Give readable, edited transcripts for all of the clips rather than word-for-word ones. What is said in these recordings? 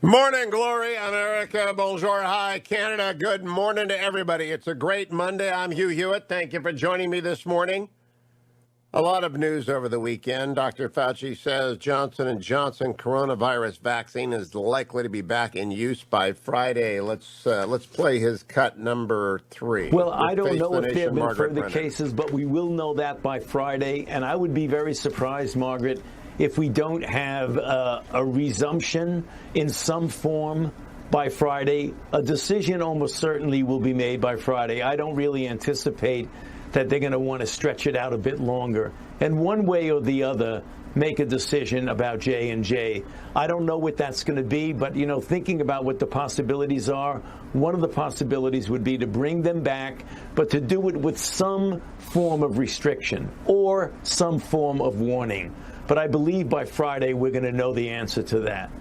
Morning, Glory, America. Bonjour, hi, Canada. Good morning to everybody. It's a great Monday. I'm Hugh Hewitt. Thank you for joining me this morning. A lot of news over the weekend. Dr. Fauci says Johnson & Johnson coronavirus vaccine is likely to be back in use by Friday. Let's play his cut number 3 Well, with I don't Face know the if there have Nation, been Margaret further Brennan. cases, but we will know that by Friday. And I would be very surprised, Margaret, if we don't have a resumption in some form by Friday. A decision almost certainly will be made by Friday. I don't really anticipate that they're going to want to stretch it out a bit longer. And one way or the other, make a decision about J&J. I don't know what that's going to be, but, thinking about what the possibilities are, one of the possibilities would be to bring them back, but to do it with some form of restriction or some form of warning. But I believe by Friday we're going to know the answer to that.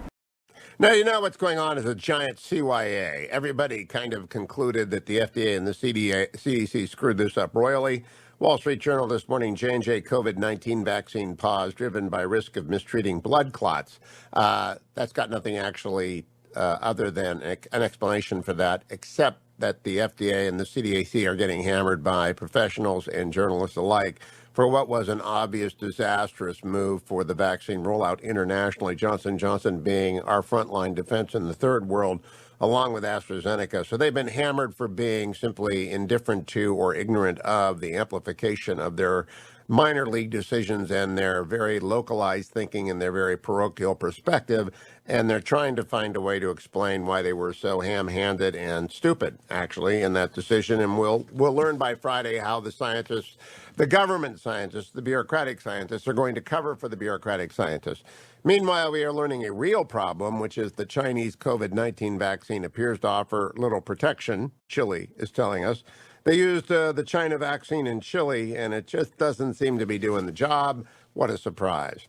Now, you know what's going on is a giant CYA. Everybody kind of concluded that the FDA and the CDC screwed this up royally. Wall Street Journal this morning, J&J COVID-19 vaccine pause driven by risk of mistreating blood clots. That's got nothing actually other than an explanation for that, except that the FDA and the CDC are getting hammered by professionals and journalists alike for what was an obvious disastrous move for the vaccine rollout internationally, Johnson & Johnson being our frontline defense in the third world, along with AstraZeneca. So they've been hammered for being simply indifferent to or ignorant of the amplification of their minor league decisions and their very localized thinking and their very parochial perspective. And they're trying to find a way to explain why they were so ham-handed and stupid, actually, in that decision. And we'll learn by Friday how the scientists, the government scientists, the bureaucratic scientists, are going to cover for the bureaucratic scientists. Meanwhile, we are learning a real problem, which is the Chinese COVID-19 vaccine appears to offer little protection, Chile is telling us. They used the China vaccine in Chile, and it just doesn't seem to be doing the job. What a surprise.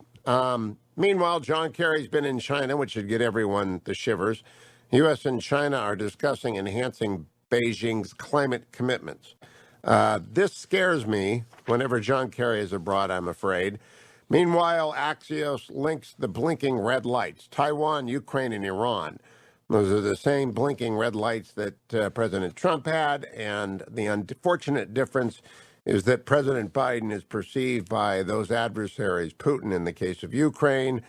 Meanwhile, John Kerry's been in China, which should get everyone the shivers. The U.S. and China are discussing enhancing Beijing's climate commitments. This scares me whenever John Kerry is abroad, I'm afraid. Meanwhile, Axios links the blinking red lights, Taiwan, Ukraine, and Iran. Those are the same blinking red lights that President Trump had, and the unfortunate difference is that President Biden is perceived by those adversaries, Putin in the case of Ukraine,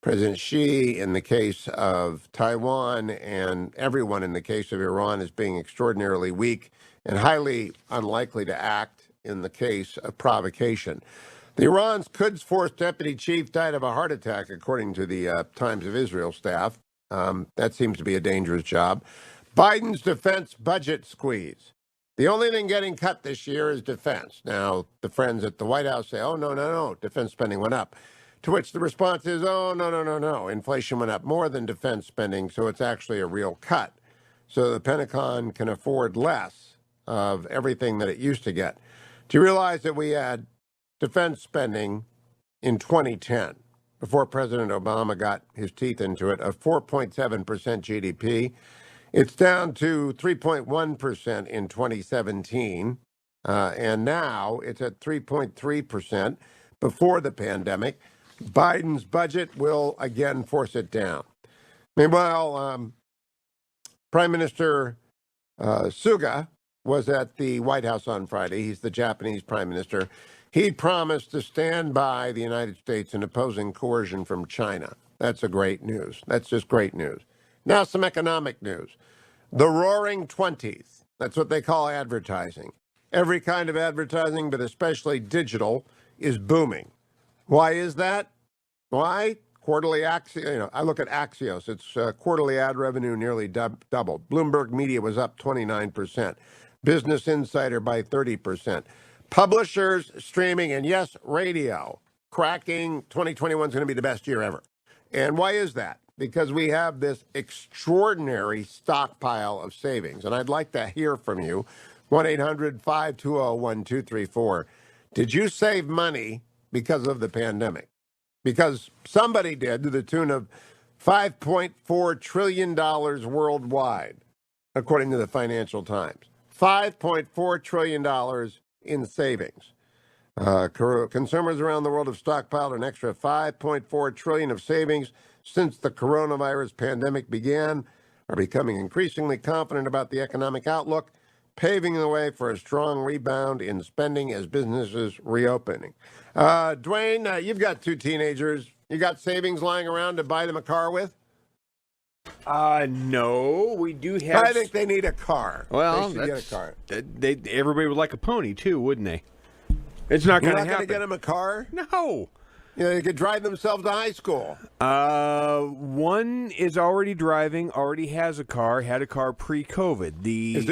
President Xi in the case of Taiwan, and everyone in the case of Iran as being extraordinarily weak and highly unlikely to act in the case of provocation. The Iran's Quds Force deputy chief died of a heart attack, according to the Times of Israel staff. That seems to be a dangerous job. Biden's defense budget squeeze. The only thing getting cut this year is defense. Now, the friends at the White House say, oh, no, defense spending went up. To which the response is, oh, no. Inflation went up more than defense spending, so it's actually a real cut. So the Pentagon can afford less of everything that it used to get. Do you realize that we had defense spending in 2010, before President Obama got his teeth into it, of 4.7% GDP? It's down to 3.1% in 2017, and now it's at 3.3% before the pandemic. Biden's budget will again force it down. Meanwhile, Prime Minister Suga was at the White House on Friday. He's the Japanese prime minister. He promised to stand by the United States in opposing coercion from China. That's great news. That's just great news. Now some economic news. The Roaring Twenties. That's what they call advertising. Every kind of advertising, but especially digital, is booming. Why is that? Why? Quarterly Axios. I look at Axios. Its quarterly ad revenue nearly doubled. Bloomberg Media was up 29%. Business Insider by 30%. Publishers, streaming, and yes, radio, cracking 2021 is going to be the best year ever. And why is that? Because we have this extraordinary stockpile of savings. And I'd like to hear from you. 1-800-520-1234. Did you save money because of the pandemic? Because somebody did, to the tune of $5.4 trillion worldwide, according to the Financial Times. $5.4 trillion in savings. Consumers around the world have stockpiled an extra $5.4 trillion of savings since the coronavirus pandemic began are becoming increasingly confident about the economic outlook, paving the way for a strong rebound in spending as businesses reopening. Dwayne, you've got two teenagers. You got savings lying around to buy them a car with? No, we do have. I think they need a car. Well, they should get a car. Everybody would like a pony too, wouldn't they? It's not going to happen. You're not going to get them a car? No. You know, they could drive themselves to high school. One is already driving, already has a car, had a car pre-COVID. Is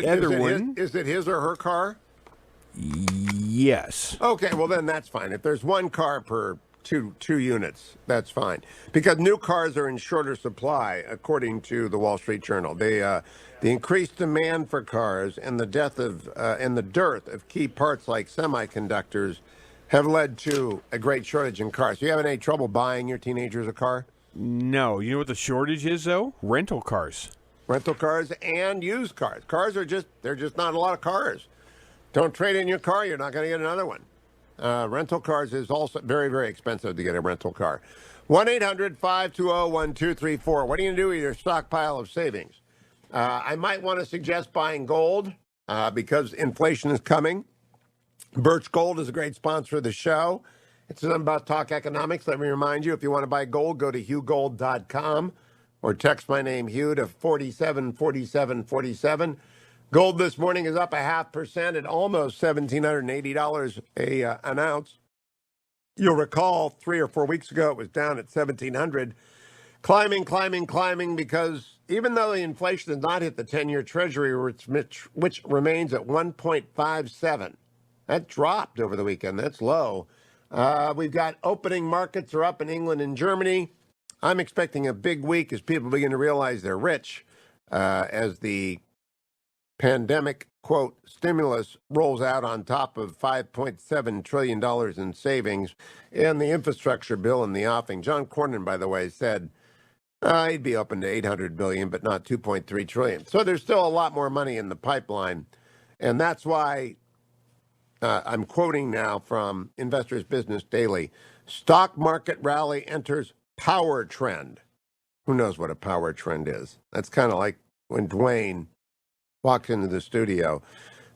it his or her car? Yes. Okay, well then that's fine. If there's one car per two units, that's fine. Because new cars are in shorter supply, according to the Wall Street Journal. The increased demand for cars and the dearth of key parts like semiconductors have led to a great shortage in cars. So you having any trouble buying your teenagers a car? No. You know what the shortage is, though? Rental cars. Rental cars and used cars. They're just not a lot of cars. Don't trade in your car, you're not going to get another one. Rental cars is also very, very expensive to get a rental car. 1-800-520-1234. What are you going to do with your stockpile of savings? I might want to suggest buying gold because inflation is coming. Birch Gold is a great sponsor of the show. It's something about Talk Economics. Let me remind you, if you want to buy gold, go to hughgold.com or text my name, Hugh, to 474747. Gold this morning is up 0.5% at almost $1,780 an ounce. You'll recall 3 or 4 weeks ago it was down at $1,700. Climbing because even though the inflation has not hit the 10-year Treasury, which remains at 1.57, that dropped over the weekend. That's low. We've got opening markets are up in England and Germany. I'm expecting a big week as people begin to realize they're rich as the pandemic, quote, stimulus rolls out on top of $5.7 trillion in savings and the infrastructure bill in the offing. John Cornyn, by the way, said he'd be open to $800 billion, but not $2.3 trillion. So there's still a lot more money in the pipeline. And that's why I'm quoting now from Investors Business Daily. Stock market rally enters power trend. Who knows what a power trend is? That's kind of like when Dwayne walks into the studio.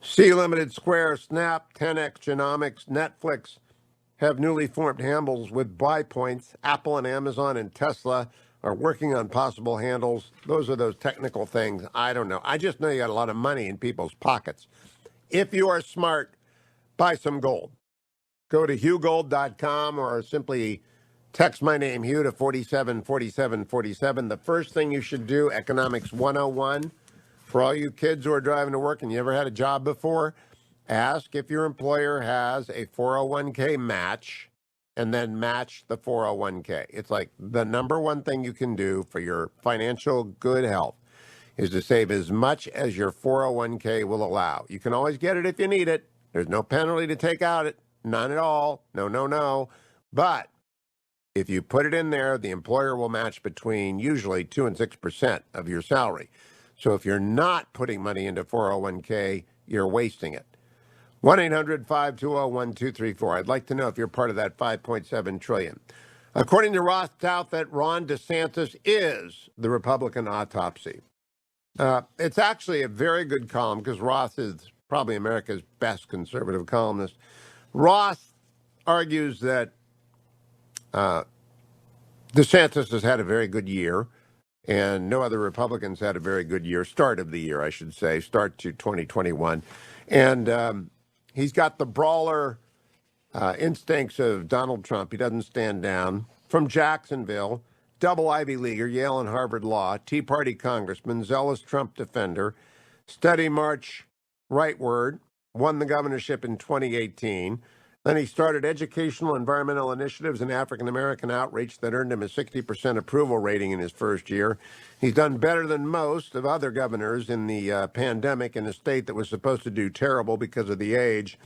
Sea Limited, Square, Snap, 10X Genomics, Netflix have newly formed handles with buy points. Apple and Amazon and Tesla are working on possible handles. Those are those technical things. I don't know. I just know you got a lot of money in people's pockets. If you are smart, buy some gold. Go to hughgold.com or simply text my name, Hugh, to 474747. The first thing you should do, Economics 101, for all you kids who are driving to work and you ever had a job before, ask if your employer has a 401k match and then match the 401k. It's like the number one thing you can do for your financial good health is to save as much as your 401k will allow. You can always get it if you need it. There's no penalty to take out it. None at all. No. But if you put it in there, the employer will match between usually 2 and 6% of your salary. So if you're not putting money into 401k, you're wasting it. 1-800-520-1234. I'd like to know if you're part of that $5.7 trillion. According to Roth Douthat, Ron DeSantis is the Republican autopsy. It's actually a very good column because Roth is probably America's best conservative columnist. Roth argues that DeSantis has had a very good year, and no other Republicans had a very good year, start of the year, I should say, start to 2021. And he's got the brawler instincts of Donald Trump. He doesn't stand down. From Jacksonville, double Ivy Leaguer, Yale and Harvard Law, Tea Party congressman, zealous Trump defender, steady march rightward, won the governorship in 2018. Then he started educational environmental initiatives and African-American outreach that earned him a 60% approval rating in his first year. He's done better than most of other governors in the pandemic in a state that was supposed to do terrible because of the age.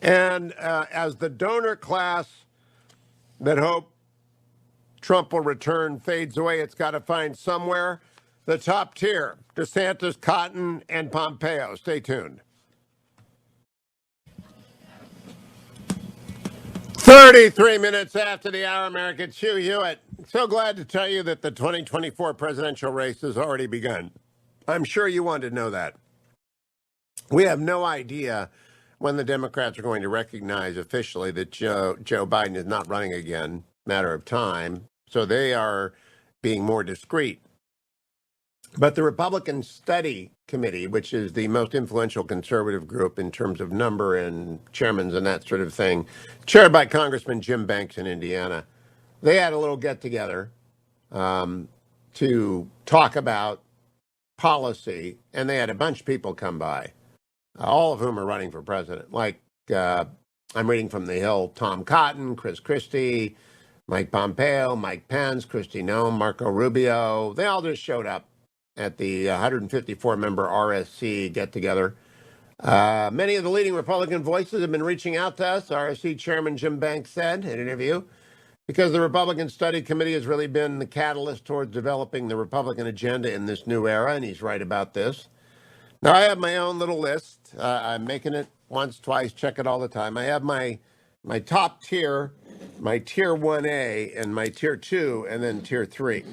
And as the donor class that hope Trump will return fades away, it's got to find somewhere the top tier, DeSantis, Cotton, and Pompeo. Stay tuned. 33 minutes after the hour, America. It's Hugh Hewitt. So glad to tell you that the 2024 presidential race has already begun. I'm sure you wanted to know that. We have no idea when the Democrats are going to recognize officially that Joe Biden is not running again, matter of time. So they are being more discreet. But the Republican Study Committee, which is the most influential conservative group in terms of number and chairmans and that sort of thing, chaired by Congressman Jim Banks in Indiana, they had a little get together to talk about policy, and they had a bunch of people come by, all of whom are running for president. Like I'm reading from the Hill: Tom Cotton, Chris Christie, Mike Pompeo, Mike Pence, Kristi Noem, Marco Rubio. They all just showed up at the 154-member RSC get-together. Many of the leading Republican voices have been reaching out to us, RSC Chairman Jim Banks said in an interview, because the Republican Study Committee has really been the catalyst towards developing the Republican agenda in this new era, and he's right about this. Now, I have my own little list. I'm making it once, twice, check it all the time. I have my top tier, my tier 1A, and my tier 2, and then tier 3.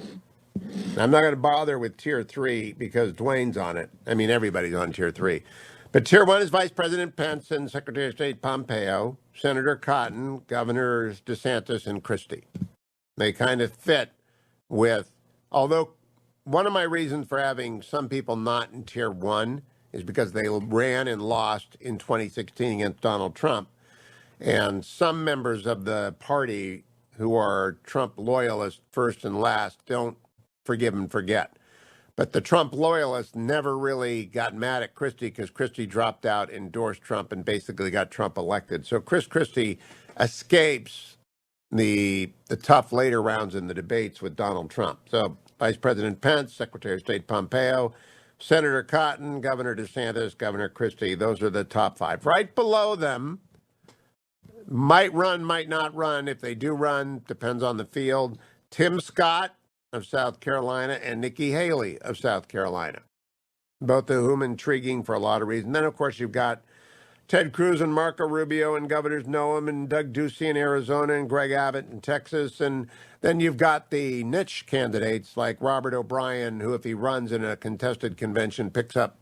I'm not going to bother with tier 3 because Dwayne's on it. I mean, everybody's on tier 3. But tier 1 is Vice President Pence and Secretary of State Pompeo, Senator Cotton, Governors DeSantis, and Christie. They kind of fit with, although one of my reasons for having some people not in tier 1 is because they ran and lost in 2016 against Donald Trump. And some members of the party who are Trump loyalists first and last don't forgive and forget. But the Trump loyalists never really got mad at Christie because Christie dropped out, endorsed Trump, and basically got Trump elected. So Chris Christie escapes the tough later rounds in the debates with Donald Trump. So Vice President Pence, Secretary of State Pompeo, Senator Cotton, Governor DeSantis, Governor Christie, those are the top 5. Right below them, might run, might not run. If they do run, depends on the field. Tim Scott of South Carolina and Nikki Haley of South Carolina, both of whom intriguing for a lot of reasons. Then, of course, you've got Ted Cruz and Marco Rubio and Governors Noem and Doug Ducey in Arizona and Greg Abbott in Texas. And then you've got the niche candidates like Robert O'Brien, who, if he runs in a contested convention, picks up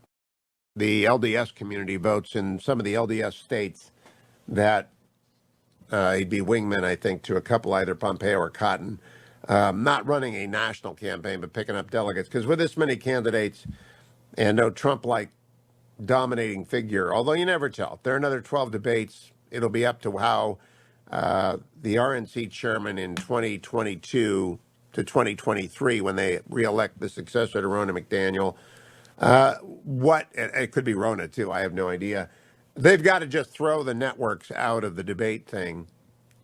the LDS community votes in some of the LDS states that he'd be wingman, I think, to a couple, either Pompeo or Cotton. Not running a national campaign, but picking up delegates. Because with this many candidates and no Trump-like dominating figure, although you never tell. If there are another 12 debates, it'll be up to how the RNC chairman in 2022 to 2023, when they reelect the successor to Ronna McDaniel, it could be Ronna too, I have no idea. They've got to just throw the networks out of the debate thing.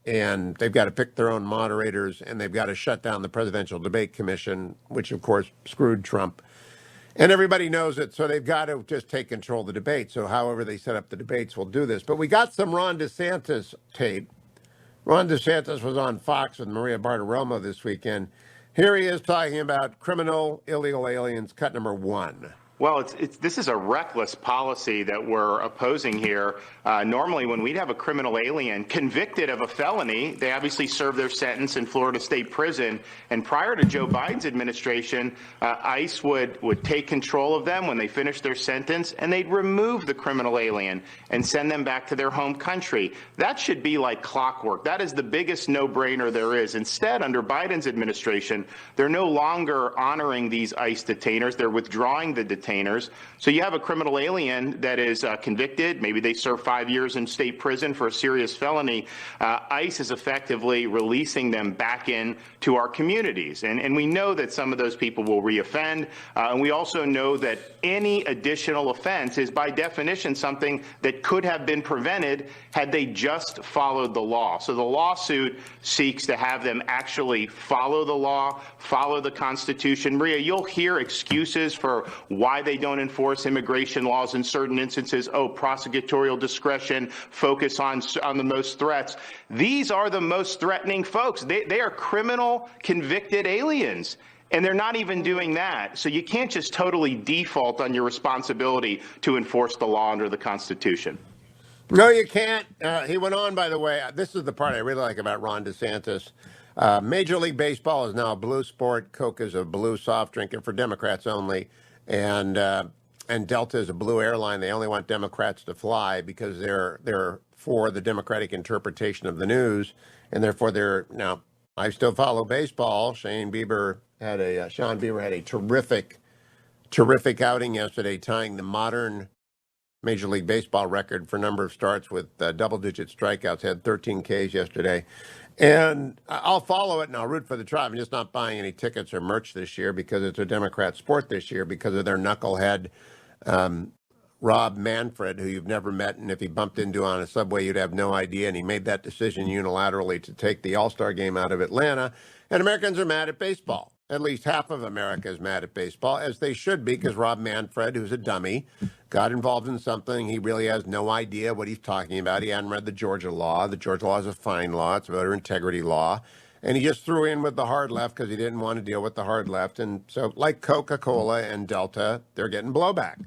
And they've got to pick their own moderators, and they've got to shut down the Presidential Debate Commission, which, of course, screwed Trump. And everybody knows it, so they've got to just take control of the debate. So however they set up the debates will do this. But we got some Ron DeSantis tape. Ron DeSantis was on Fox with Maria Bartiromo this weekend. Here he is talking about criminal illegal aliens, cut number 1. Well, this is a reckless policy that we're opposing here. Normally, when we'd have a criminal alien convicted of a felony, they obviously serve their sentence in Florida State Prison. And prior to Joe Biden's administration, ICE would take control of them when they finished their sentence, and they'd remove the criminal alien and send them back to their home country. That should be like clockwork. That is the biggest no-brainer there is. Instead, under Biden's administration, they're no longer honoring these ICE detainers. They're withdrawing the detainers. So you have a criminal alien that is convicted. Maybe they serve 5 years in state prison for a serious felony. ICE is effectively releasing them back in to our communities. And we know that some of those people will reoffend. And we also know that any additional offense is by definition something that could have been prevented had they just followed the law. So the lawsuit seeks to have them actually follow the law, follow the Constitution. Maria, you'll hear excuses for why they don't enforce immigration laws in certain instances. Oh, prosecutorial discretion, focus on the most threats. These are the most threatening folks. They are criminal convicted aliens. And they're not even doing that. So you can't just totally default on your responsibility to enforce the law under the Constitution. No, you can't. He went on, by the way. This is the part I really like about Ron DeSantis. Major League Baseball is now a blue sport. Coke is a blue soft drink, and for Democrats only. And Delta is a blue airline. They only want Democrats to fly because they're for the Democratic interpretation of the news, and therefore they're now. I still follow baseball. Sean Bieber had a terrific outing yesterday, tying the modern Major League Baseball record for number of starts with double-digit strikeouts. Had 13 Ks yesterday. And I'll follow it and I'll root for the Tribe. I'm just not buying any tickets or merch this year because it's a Democrat sport this year because of their knucklehead Rob Manfred, who you've never met, and if he bumped into on a subway, you'd have no idea. And he made that decision unilaterally to take the All-Star game out of Atlanta. And Americans are mad at baseball. At least half of America is mad at baseball, as they should be, because Rob Manfred, who's a dummy, got involved in something. He really has no idea what he's talking about. He hadn't read the Georgia law. The Georgia law is a fine law. It's a voter integrity law. And he just threw in with the hard left because he didn't want to deal with the hard left. And so, like Coca-Cola and Delta, they're getting blowback.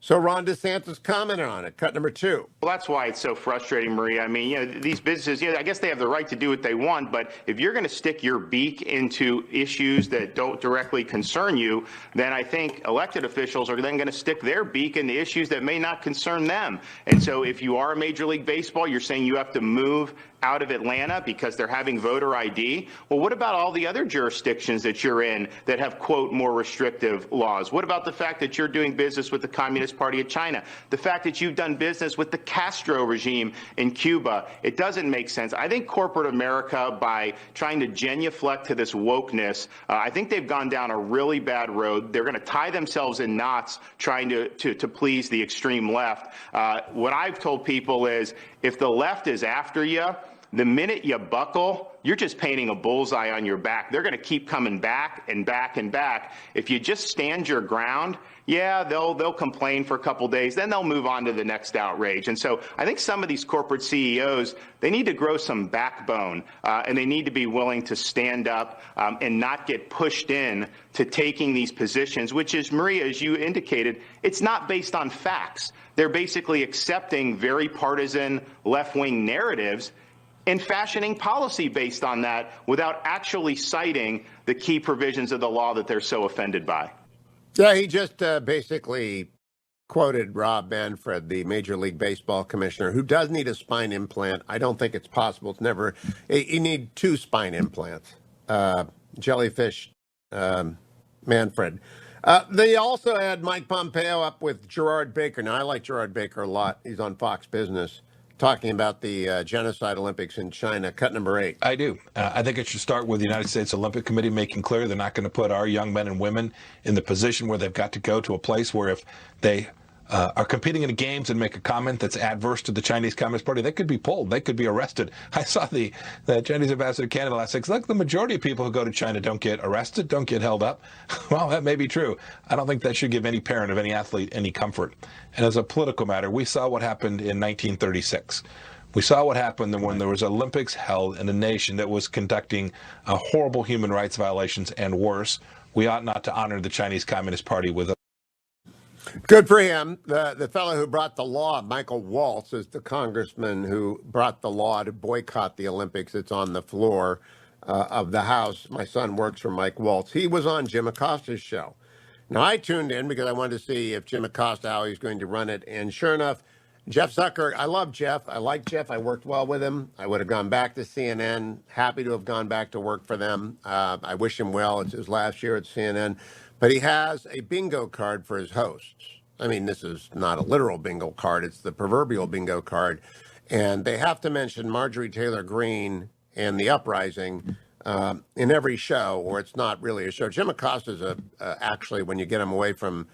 So Ron DeSantis commented on it. Cut number 2. Well, that's why it's so frustrating, Maria. I mean, these businesses, I guess they have the right to do what they want, but if you're going to stick your beak into issues that don't directly concern you, then I think elected officials are then going to stick their beak into issues that may not concern them. And so if you are a Major League Baseball, you're saying you have to move out of Atlanta because they're having voter ID. Well, what about all the other jurisdictions that you're in that have, quote, more restrictive laws? What about the fact that you're doing business with the Communist Party of China? The fact that you've done business with the Castro regime in Cuba? It doesn't make sense. I think corporate America, by trying to genuflect to this wokeness, I think they've gone down a really bad road. They're going to tie themselves in knots trying to please the extreme left. What I've told people is, if the left is after you, the minute you buckle, you're just painting a bullseye on your back. They're going to keep coming back and back and back. If you just stand your ground, yeah, they'll complain for a couple days, then they'll move on to the next outrage. And so I think some of these corporate CEOs, they need to grow some backbone, and they need to be willing to stand up and not get pushed in to taking these positions, which is, Maria, as you indicated, it's not based on facts. They're basically accepting very partisan left-wing narratives and fashioning policy based on that without actually citing the key provisions of the law that they're so offended by. Yeah, he just basically quoted Rob Manfred, the Major League Baseball commissioner, who does need a spine implant. I don't think it's possible. It's never. You need 2 spine implants. Jellyfish Manfred. They also had Mike Pompeo up with Gerard Baker. Now, I like Gerard Baker a lot. He's on Fox Business, talking about the genocide Olympics in China. Cut number 8. I do. I think it should start with the United States Olympic Committee making clear they're not going to put our young men and women in the position where they've got to go to a place where if they are competing in the games and make a comment that's adverse to the Chinese Communist Party, they could be pulled. They could be arrested. I saw the Chinese ambassador to Canada last week. Look, the majority of people who go to China don't get arrested, don't get held up. Well, that may be true. I don't think that should give any parent of any athlete any comfort. And as a political matter, we saw what happened in 1936. We saw what happened when there was Olympics held in a nation that was conducting horrible human rights violations and worse. We ought not to honor the Chinese Communist Party with a Good for him. The fellow who brought the law, Michael Waltz, is the congressman who brought the law to boycott the Olympics. It's on the floor of the House. My son works for Mike Waltz. He was on Jim Acosta's show. Now, I tuned in because I wanted to see if Jim Acosta, how he's going to run it. And sure enough, Jeff Zucker, I love Jeff. I like Jeff. I worked well with him. I would have gone back to CNN. Happy to have gone back to work for them. I wish him well. It's his last year at CNN. But he has a bingo card for his hosts. I mean, this is not a literal bingo card. It's the proverbial bingo card. And they have to mention Marjorie Taylor Greene and the Uprising in every show, or it's not really a show. Jim Acosta is actually, when you get him away from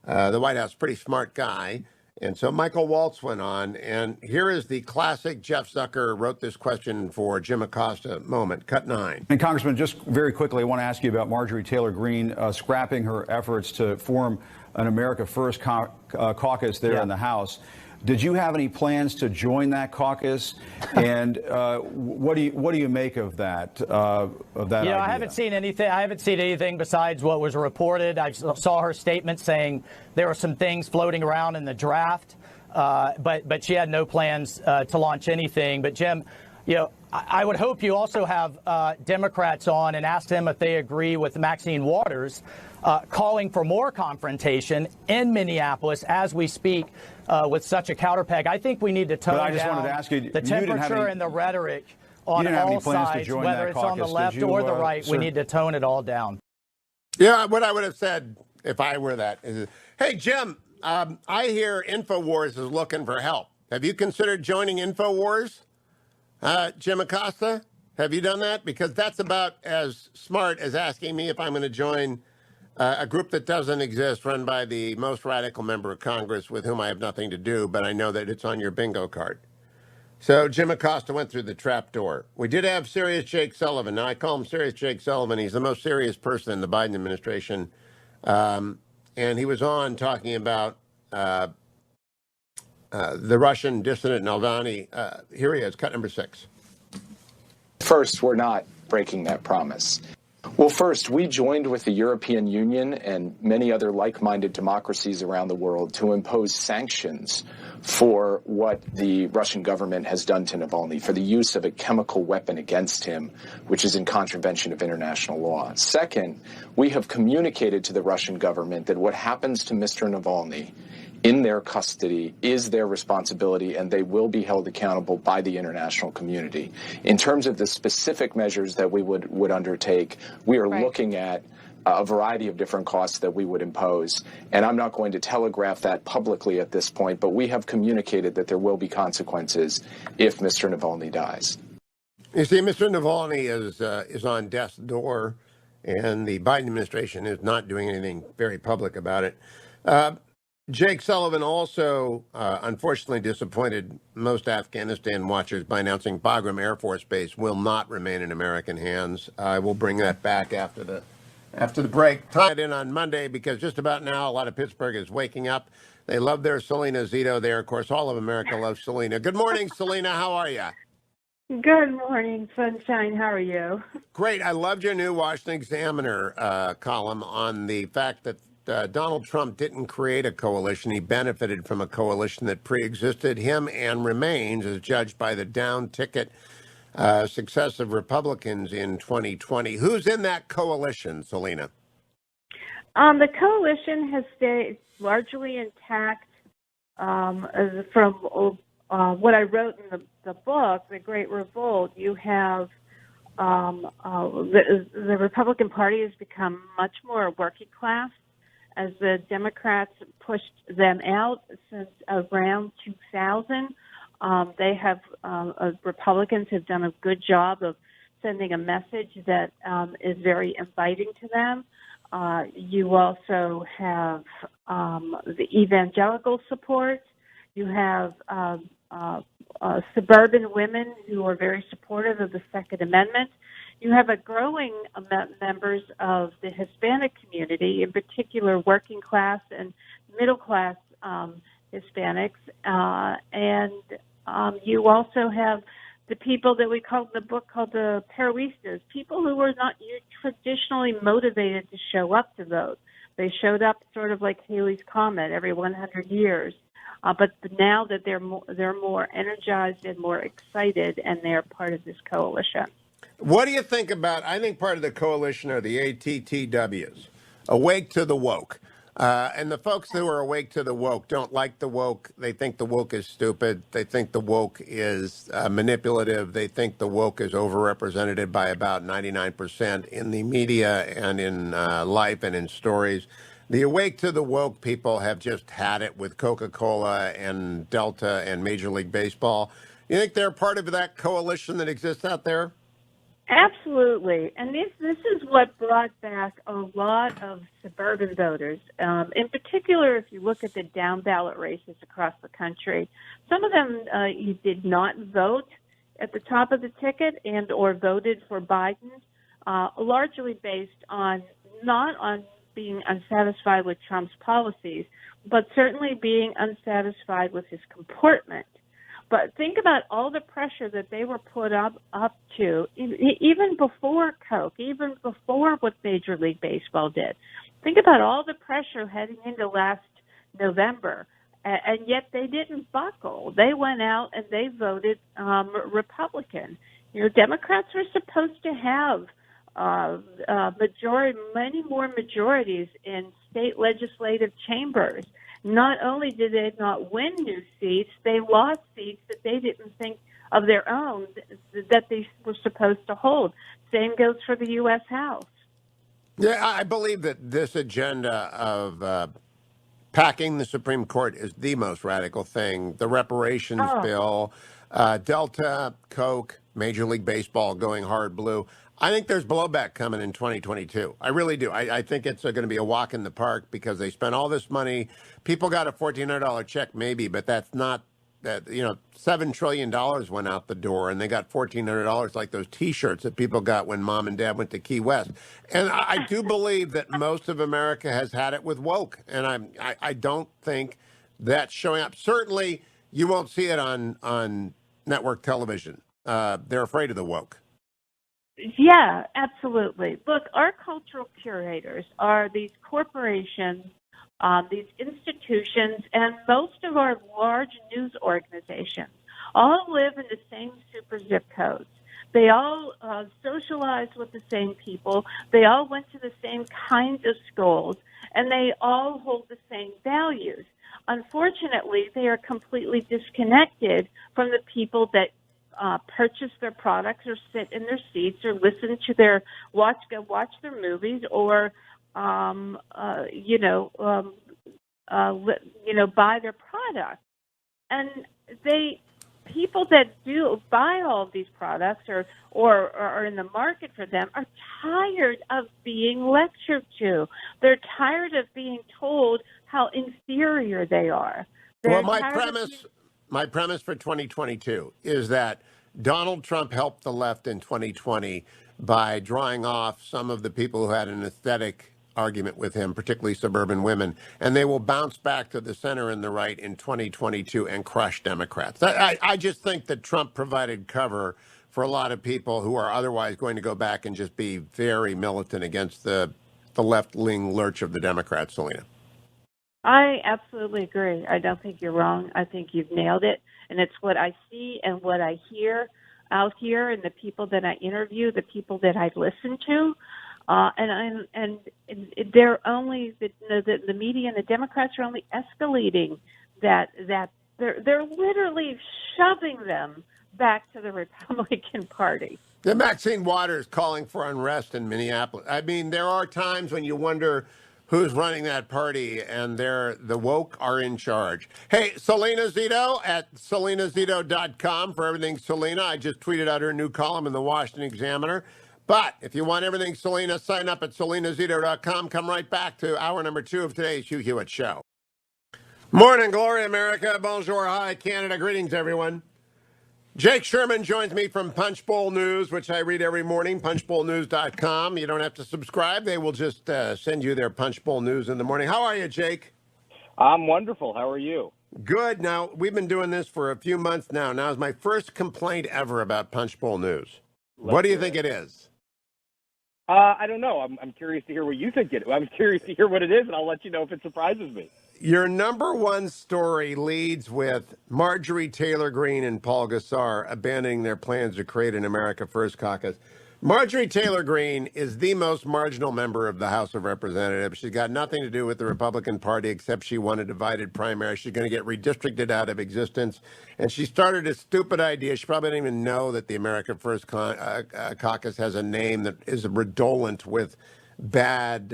the White House, pretty smart guy. And so Michael Waltz went on, and here is the classic Jeff Zucker wrote this question for Jim Acosta moment. Cut 9. And Congressman, just very quickly, I want to ask you about Marjorie Taylor Greene scrapping her efforts to form an America First caucus there in the House. Did you have any plans to join that caucus? And what do you make of that? Idea? I haven't seen anything. I haven't seen anything besides what was reported. I saw her statement saying there were some things floating around in the draft, but she had no plans to launch anything. But Jim, I would hope you also have Democrats on and ask them if they agree with Maxine Waters calling for more confrontation in Minneapolis as we speak with such a counterpeg. I think we need to tone down the temperature and the rhetoric on all sides, whether it's on the left or the right. We need to tone it all down. Yeah, what I would have said if I were that is, hey, Jim, I hear InfoWars is looking for help. Have you considered joining InfoWars? Jim Acosta, have you done that? Because that's about as smart as asking me if I'm going to join a group that doesn't exist, run by the most radical member of Congress with whom I have nothing to do, but I know that it's on your bingo card. So Jim Acosta went through the trap door. We did have Serious Jake Sullivan. Now, I call him Serious Jake Sullivan. He's the most serious person in the Biden administration. And he was on talking about the Russian dissident Navalny. Here he is, cut number 6. First, we're not breaking that promise. Well, first, we joined with the European Union and many other like-minded democracies around the world to impose sanctions for what the Russian government has done to Navalny, for the use of a chemical weapon against him, which is in contravention of international law. Second, we have communicated to the Russian government that what happens to Mr. Navalny in their custody is their responsibility, and they will be held accountable by the international community. In terms of the specific measures that we would undertake, we are looking at a variety of different costs that we would impose. And I'm not going to telegraph that publicly at this point, but we have communicated that there will be consequences if Mr. Navalny dies. You see, Mr. Navalny is on death's door, and the Biden administration is not doing anything very public about it. Jake Sullivan also, unfortunately, disappointed most Afghanistan watchers by announcing Bagram Air Force Base will not remain in American hands. I will bring that back after the break. Tied in on Monday because just about now a lot of Pittsburgh is waking up. They love their Selena Zito there. Of course, all of America loves Selena. Good morning, Selena. How are you? Good morning, Sunshine. How are you? Great. I loved your new Washington Examiner column on the fact that Donald Trump didn't create a coalition. He benefited from a coalition that pre-existed him and remains, as judged by the down ticket success of Republicans in 2020. Who's in that coalition, Selena? The coalition has stayed largely intact from what I wrote in the book, The Great Revolt. You have the Republican Party has become much more working class as the Democrats pushed them out since around 2000. They have Republicans have done a good job of sending a message that is very inviting to them. You also have the evangelical support. You have suburban women who are very supportive of the Second Amendment. You have a growing members of the Hispanic community, in particular working class and middle class Hispanics, and you also have the people that we call in the book called the Peroistas, people who were not traditionally motivated to show up to vote. They showed up sort of like Halley's Comet every 100 years. But now that they're more energized and more excited, and they're part of this coalition. What do you think about, I think part of the coalition are the ATTWs, Awake to the Woke. And the folks who are awake to the woke don't like the woke. They think the woke is stupid. They think the woke is manipulative. They think the woke is overrepresented by about 99% in the media and in life and in stories. The awake to the woke people have just had it with Coca-Cola and Delta and Major League Baseball. You think they're part of that coalition that exists out there? Absolutely. And this is what brought back a lot of suburban voters. In particular, if you look at the down ballot races across the country, some of them you did not vote at the top of the ticket and or voted for Biden, largely based on not on being unsatisfied with Trump's policies, but certainly being unsatisfied with his comportment. But think about all the pressure that they were put up to, even before Coke, even before what Major League Baseball did. Think about all the pressure heading into last November And yet they didn't buckle. They went out and they voted Republican. You know, Democrats were supposed to have many more majorities in state legislative chambers. Not only did they not win new seats, they lost seats that they didn't think of their own that they were supposed to hold. Same goes for the U.S. House. Yeah, I believe that this agenda of packing the Supreme Court is the most radical thing. The reparations bill, Delta, Coke, Major League Baseball going hard blue. I think there's blowback coming in 2022. I really do. I think it's going to be a walk in the park because they spent all this money. People got a $1,400 check maybe, but that's not that. You know, $7 trillion went out the door, and they got $1,400 like those T-shirts that people got when mom and dad went to Key West. And I do believe that most of America has had it with woke, and I don't think that's showing up. Certainly, you won't see it on network television. They're afraid of the woke. Yeah, absolutely. Look, our cultural curators are these corporations, these institutions, and most of our large news organizations all live in the same super zip codes. They all socialize with the same people. They all went to the same kinds of schools, and they all hold the same values. Unfortunately, they are completely disconnected from the people that purchase their products or sit in their seats or listen to their watch their movies or buy their products. And people that do buy all of these products or are in the market for them are tired of being lectured to. They're tired of being told how inferior they are. Well, my premise for 2022 is that Donald Trump helped the left in 2020 by drawing off some of the people who had an aesthetic argument with him, particularly suburban women, and they will bounce back to the center and the right in 2022 and crush Democrats. I just think that Trump provided cover for a lot of people who are otherwise going to go back and just be very militant against the left-wing lurch of the Democrats, Selena. I absolutely agree. I don't think you're wrong. I think you've nailed it. And it's what I see and what I hear out here and the people that I interview, the people that I listen to. And they're only, the media and the Democrats are only escalating that they're literally shoving them back to the Republican Party. The Maxine Waters calling for unrest in Minneapolis. I mean, there are times when you wonder who's running that party, and the woke are in charge. Hey, Selena Zito at selenazito.com for everything Selena. I just tweeted out her new column in the Washington Examiner. But if you want everything Selena, sign up at selenazito.com. Come right back to hour number 2 of today's Hugh Hewitt Show. Morning, glory, America. Bonjour, hi, Canada. Greetings, everyone. Jake Sherman joins me from Punchbowl News, which I read every morning, punchbowlnews.com. You don't have to subscribe. They will just send you their Punchbowl News in the morning. How are you, Jake? I'm wonderful. How are you? Good. Now, we've been doing this for a few months now. Now is my first complaint ever about Punchbowl News. What do you think it is? I don't know. I'm curious to hear what you think it is. I'm curious to hear what it is, and I'll let you know if it surprises me. Your number one story leads with Marjorie Taylor Greene and Paul Gosar abandoning their plans to create an America First caucus. Marjorie Taylor Greene is the most marginal member of the House of Representatives. She's got nothing to do with the Republican Party except she won a divided primary. She's going to get redistricted out of existence. And she started a stupid idea. She probably didn't even know that the America First caucus has a name that is redolent with bad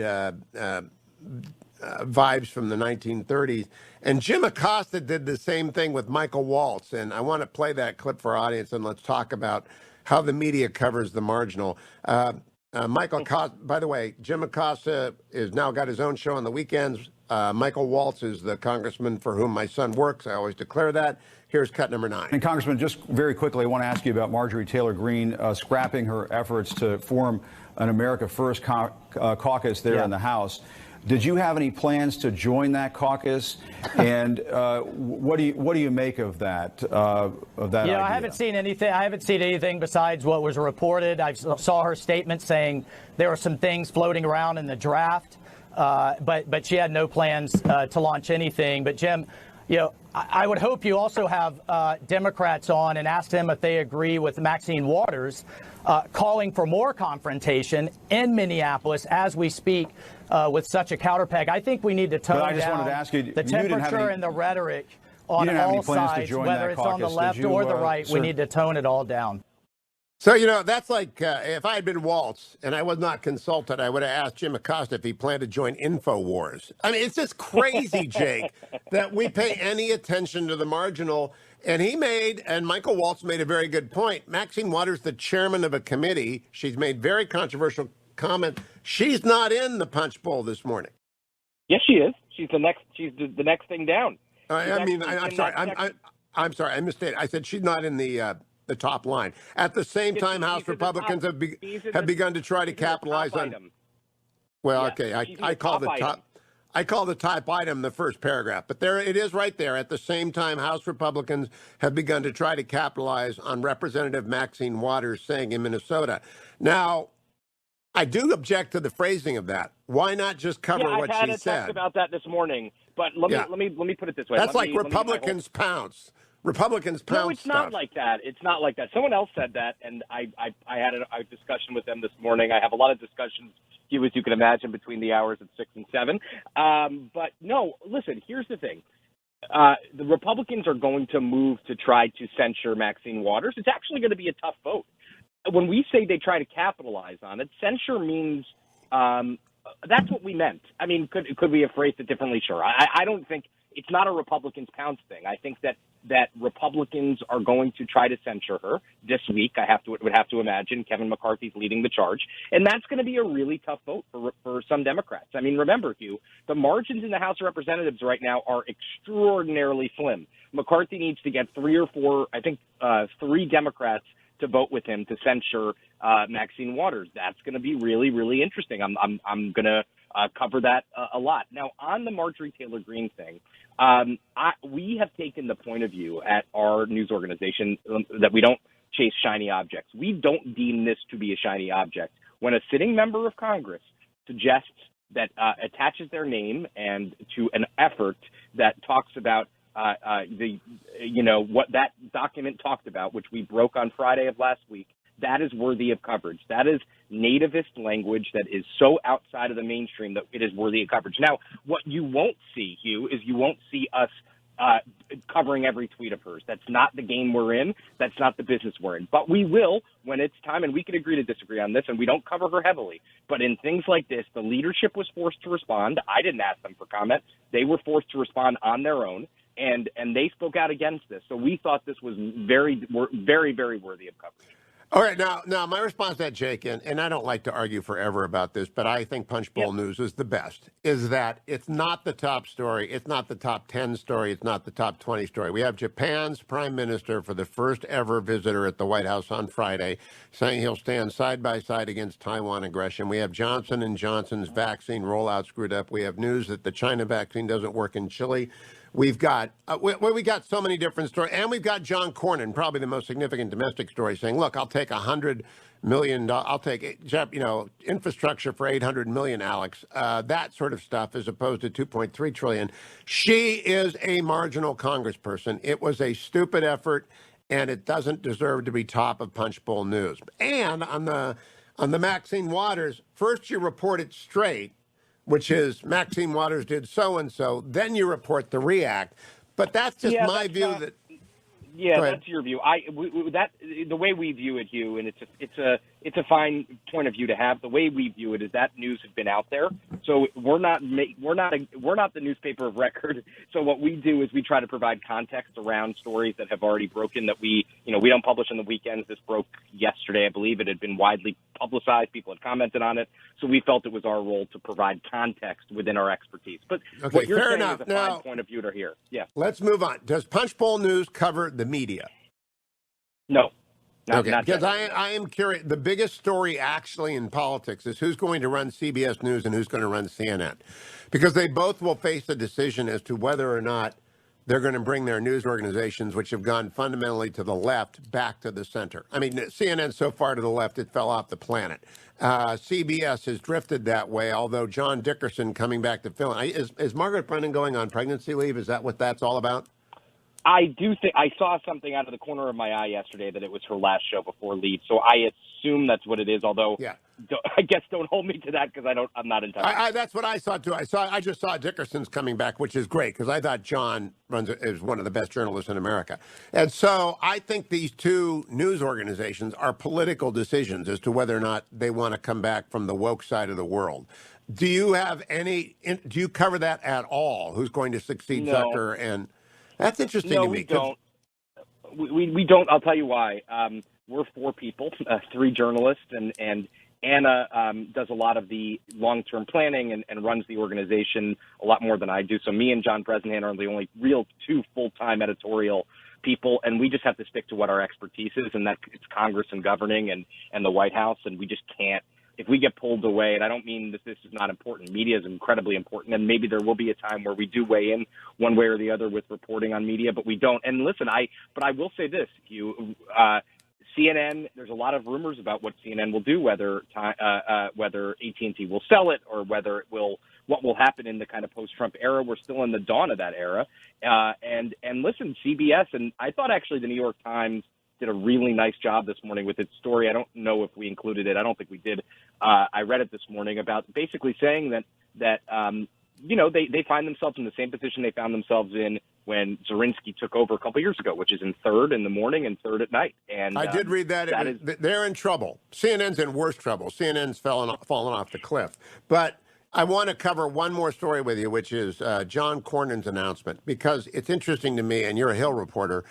vibes from the 1930s. And Jim Acosta did the same thing with Michael Waltz. And I want to play that clip for our audience, and let's talk about how the media covers the marginal. Michael Acosta, by the way, Jim Acosta is now got his own show on the weekends. Michael Waltz is the congressman for whom my son works. I always declare that. Here's cut number 9. And Congressman, just very quickly, I want to ask you about Marjorie Taylor Greene scrapping her efforts to form an America First caucus there in the House. Did you have any plans to join that caucus? And what do you make of that? Idea? I haven't seen anything. I haven't seen anything besides what was reported. I saw her statement saying there were some things floating around in the draft, but she had no plans to launch anything. But Jim, I would hope you also have Democrats on and ask them if they agree with Maxine Waters calling for more confrontation in Minneapolis as we speak with such a counterpeg. I think we need to tone down the temperature and the rhetoric on all sides, whether it's on the left or the right. We need to tone it all down. So, that's like if I had been Waltz and I was not consulted, I would have asked Jim Acosta if he planned to join InfoWars. I mean, it's just crazy, Jake, that we pay any attention to the marginal. And Michael Waltz made a very good point. Maxine Waters, the chairman of a committee, she's made very controversial comment. She's not in the punch bowl this morning. Yes, she is. She's the next thing down. I'm sorry. I'm sorry. I misstated. I said she's not in the top line. At the same time, House Republicans have begun to try to capitalize on. Item. Well, Yeah, okay, I call the top. I call the top item the first paragraph, but there it is right there. At the same time, House Republicans have begun to try to capitalize on Representative Maxine Waters saying in Minnesota. Now, I do object to the phrasing of that. Why not just cover what she said? I had a text about that this morning, but let me put it this way. That's like Republicans pounce. Republicans pounce. No, it's not like that. It's not like that. Someone else said that, and I had a discussion with them this morning. I have a lot of discussions, Hugh, as you can imagine, between the hours of 6 and 7. But no, listen, here's the thing. The Republicans are going to move to try to censure Maxine Waters. It's actually going to be a tough vote. When we say they try to capitalize on it, censure means that's what we meant. I mean, could we have phrased it differently? Sure. I don't think it's not a Republicans pounce thing. I think that Republicans are going to try to censure her this week. Would have to imagine Kevin McCarthy's leading the charge, and that's going to be a really tough vote for some Democrats. I mean, remember, Hugh, the margins in the House of Representatives right now are extraordinarily slim. McCarthy needs to get 3 or 4, I think 3 Democrats to vote with him to censure Maxine Waters. That's going to be really, really interesting. I'm going to cover that a lot. Now, on the Marjorie Taylor Greene thing, we have taken the point of view at our news organization that we don't chase shiny objects. We don't deem this to be a shiny object. When a sitting member of Congress suggests that attaches their name and to an effort that talks about what that document talked about, which we broke on Friday of last week, that is worthy of coverage. That is nativist language that is so outside of the mainstream that it is worthy of coverage. Now, what you won't see, Hugh, is you won't see us covering every tweet of hers. That's not the game we're in. That's not the business we're in. But we will when it's time, and we can agree to disagree on this, and we don't cover her heavily. But in things like this, the leadership was forced to respond. I didn't ask them for comment. They were forced to respond on their own, and they spoke out against this. So we thought this was very, very, very worthy of coverage. All right, now my response to that, Jake, and I don't like to argue forever about this, but I think Punch Bowl News is the best, is that it's not the top story, it's not the top 10 story, it's not the top 20 story. We have Japan's prime minister for the first ever visitor at the White House on Friday, saying he'll stand side by side against Taiwan aggression. We have Johnson & Johnson's vaccine rollout screwed up. We have news that the China vaccine doesn't work in Chile. We've got we got so many different stories, and we've got John Cornyn, probably the most significant domestic story, saying, "Look, I'll take $100 million. I'll take infrastructure for $800 million, Alex. That sort of stuff, as opposed to $2.3 trillion." She is a marginal congressperson. It was a stupid effort, and it doesn't deserve to be top of Punch Bowl News. And on the Maxine Waters, first you report it straight, which is Maxine Waters did so-and-so, then you report the react. But that's just my view. That's your view. The way we view it, Hugh, and it's a fine point of view to have. The way we view it is that news has been out there, so we're not the newspaper of record. So what we do is we try to provide context around stories that have already broken. That we don't publish on the weekends. This broke yesterday, I believe. It had been widely publicized. People had commented on it, so we felt it was our role to provide context within our expertise. But what you're saying is a fine point of view to hear. Yeah. Let's move on. Does Punch Bowl News cover the media? No. Because I am curious. The biggest story actually in politics is who's going to run CBS News and who's going to run CNN. Because they both will face a decision as to whether or not they're going to bring their news organizations, which have gone fundamentally to the left, back to the center. I mean, CNN's so far to the left, it fell off the planet. CBS has drifted that way, although John Dickerson coming back to fill in. Is Margaret Brennan going on pregnancy leave? Is that what that's all about? I do think I saw something out of the corner of my eye yesterday that it was her last show before leave. So I assume that's what it is. Although, yeah. I guess don't hold me to that because I'm not in touch. That's what I saw too. I just saw Dickerson's coming back, which is great because I thought John is one of the best journalists in America, and so I think these two news organizations are political decisions as to whether or not they want to come back from the woke side of the world. Do you have any? Do you cover that at all? Who's going to succeed Zucker? And that's interesting to me. We don't. We don't. I'll tell you why. We're four people, three journalists, and Anna does a lot of the long-term planning and runs the organization a lot more than I do. So me and John Bresnahan are the only real two full-time editorial people, and we just have to stick to what our expertise is, and that it's Congress and governing and the White House, and we just can't. If we get pulled away, and I don't mean that this is not important, media is incredibly important, and maybe there will be a time where we do weigh in one way or the other with reporting on media, but we don't. And listen, I will say this, Hugh, CNN, there's a lot of rumors about what CNN will do, whether AT&T will sell it or what will happen in the kind of post-Trump era. We're still in the dawn of that era. And listen, CBS, and I thought actually the New York Times did a really nice job this morning with its story. I don't know if we included it. I don't think we did. I read it this morning about basically saying that they find themselves in the same position they found themselves in when Zelensky took over a couple years ago, which is in third in the morning and third at night. And I did read that. They're in trouble. CNN's in worse trouble. CNN's fallen off the cliff. But I want to cover one more story with you, which is John Cornyn's announcement, because it's interesting to me, and you're a Hill reporter.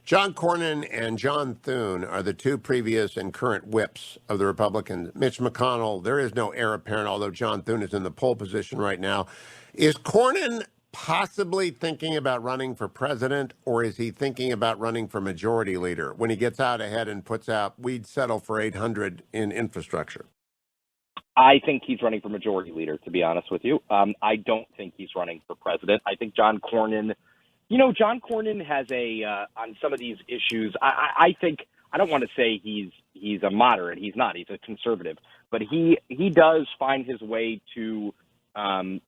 John Cornyn and John Thune are the two previous and current whips of the Republicans. Mitch McConnell, there is no heir apparent, although John Thune is in the pole position right now. Is Cornyn possibly thinking about running for president, or is he thinking about running for majority leader when he gets out ahead and puts out, we'd settle for 800 in infrastructure? I think he's running for majority leader, to be honest with you. I don't think he's running for president. I think John Cornyn has on some of these issues. I think, I don't want to say he's a moderate. He's not. He's a conservative. But he does find his way to the,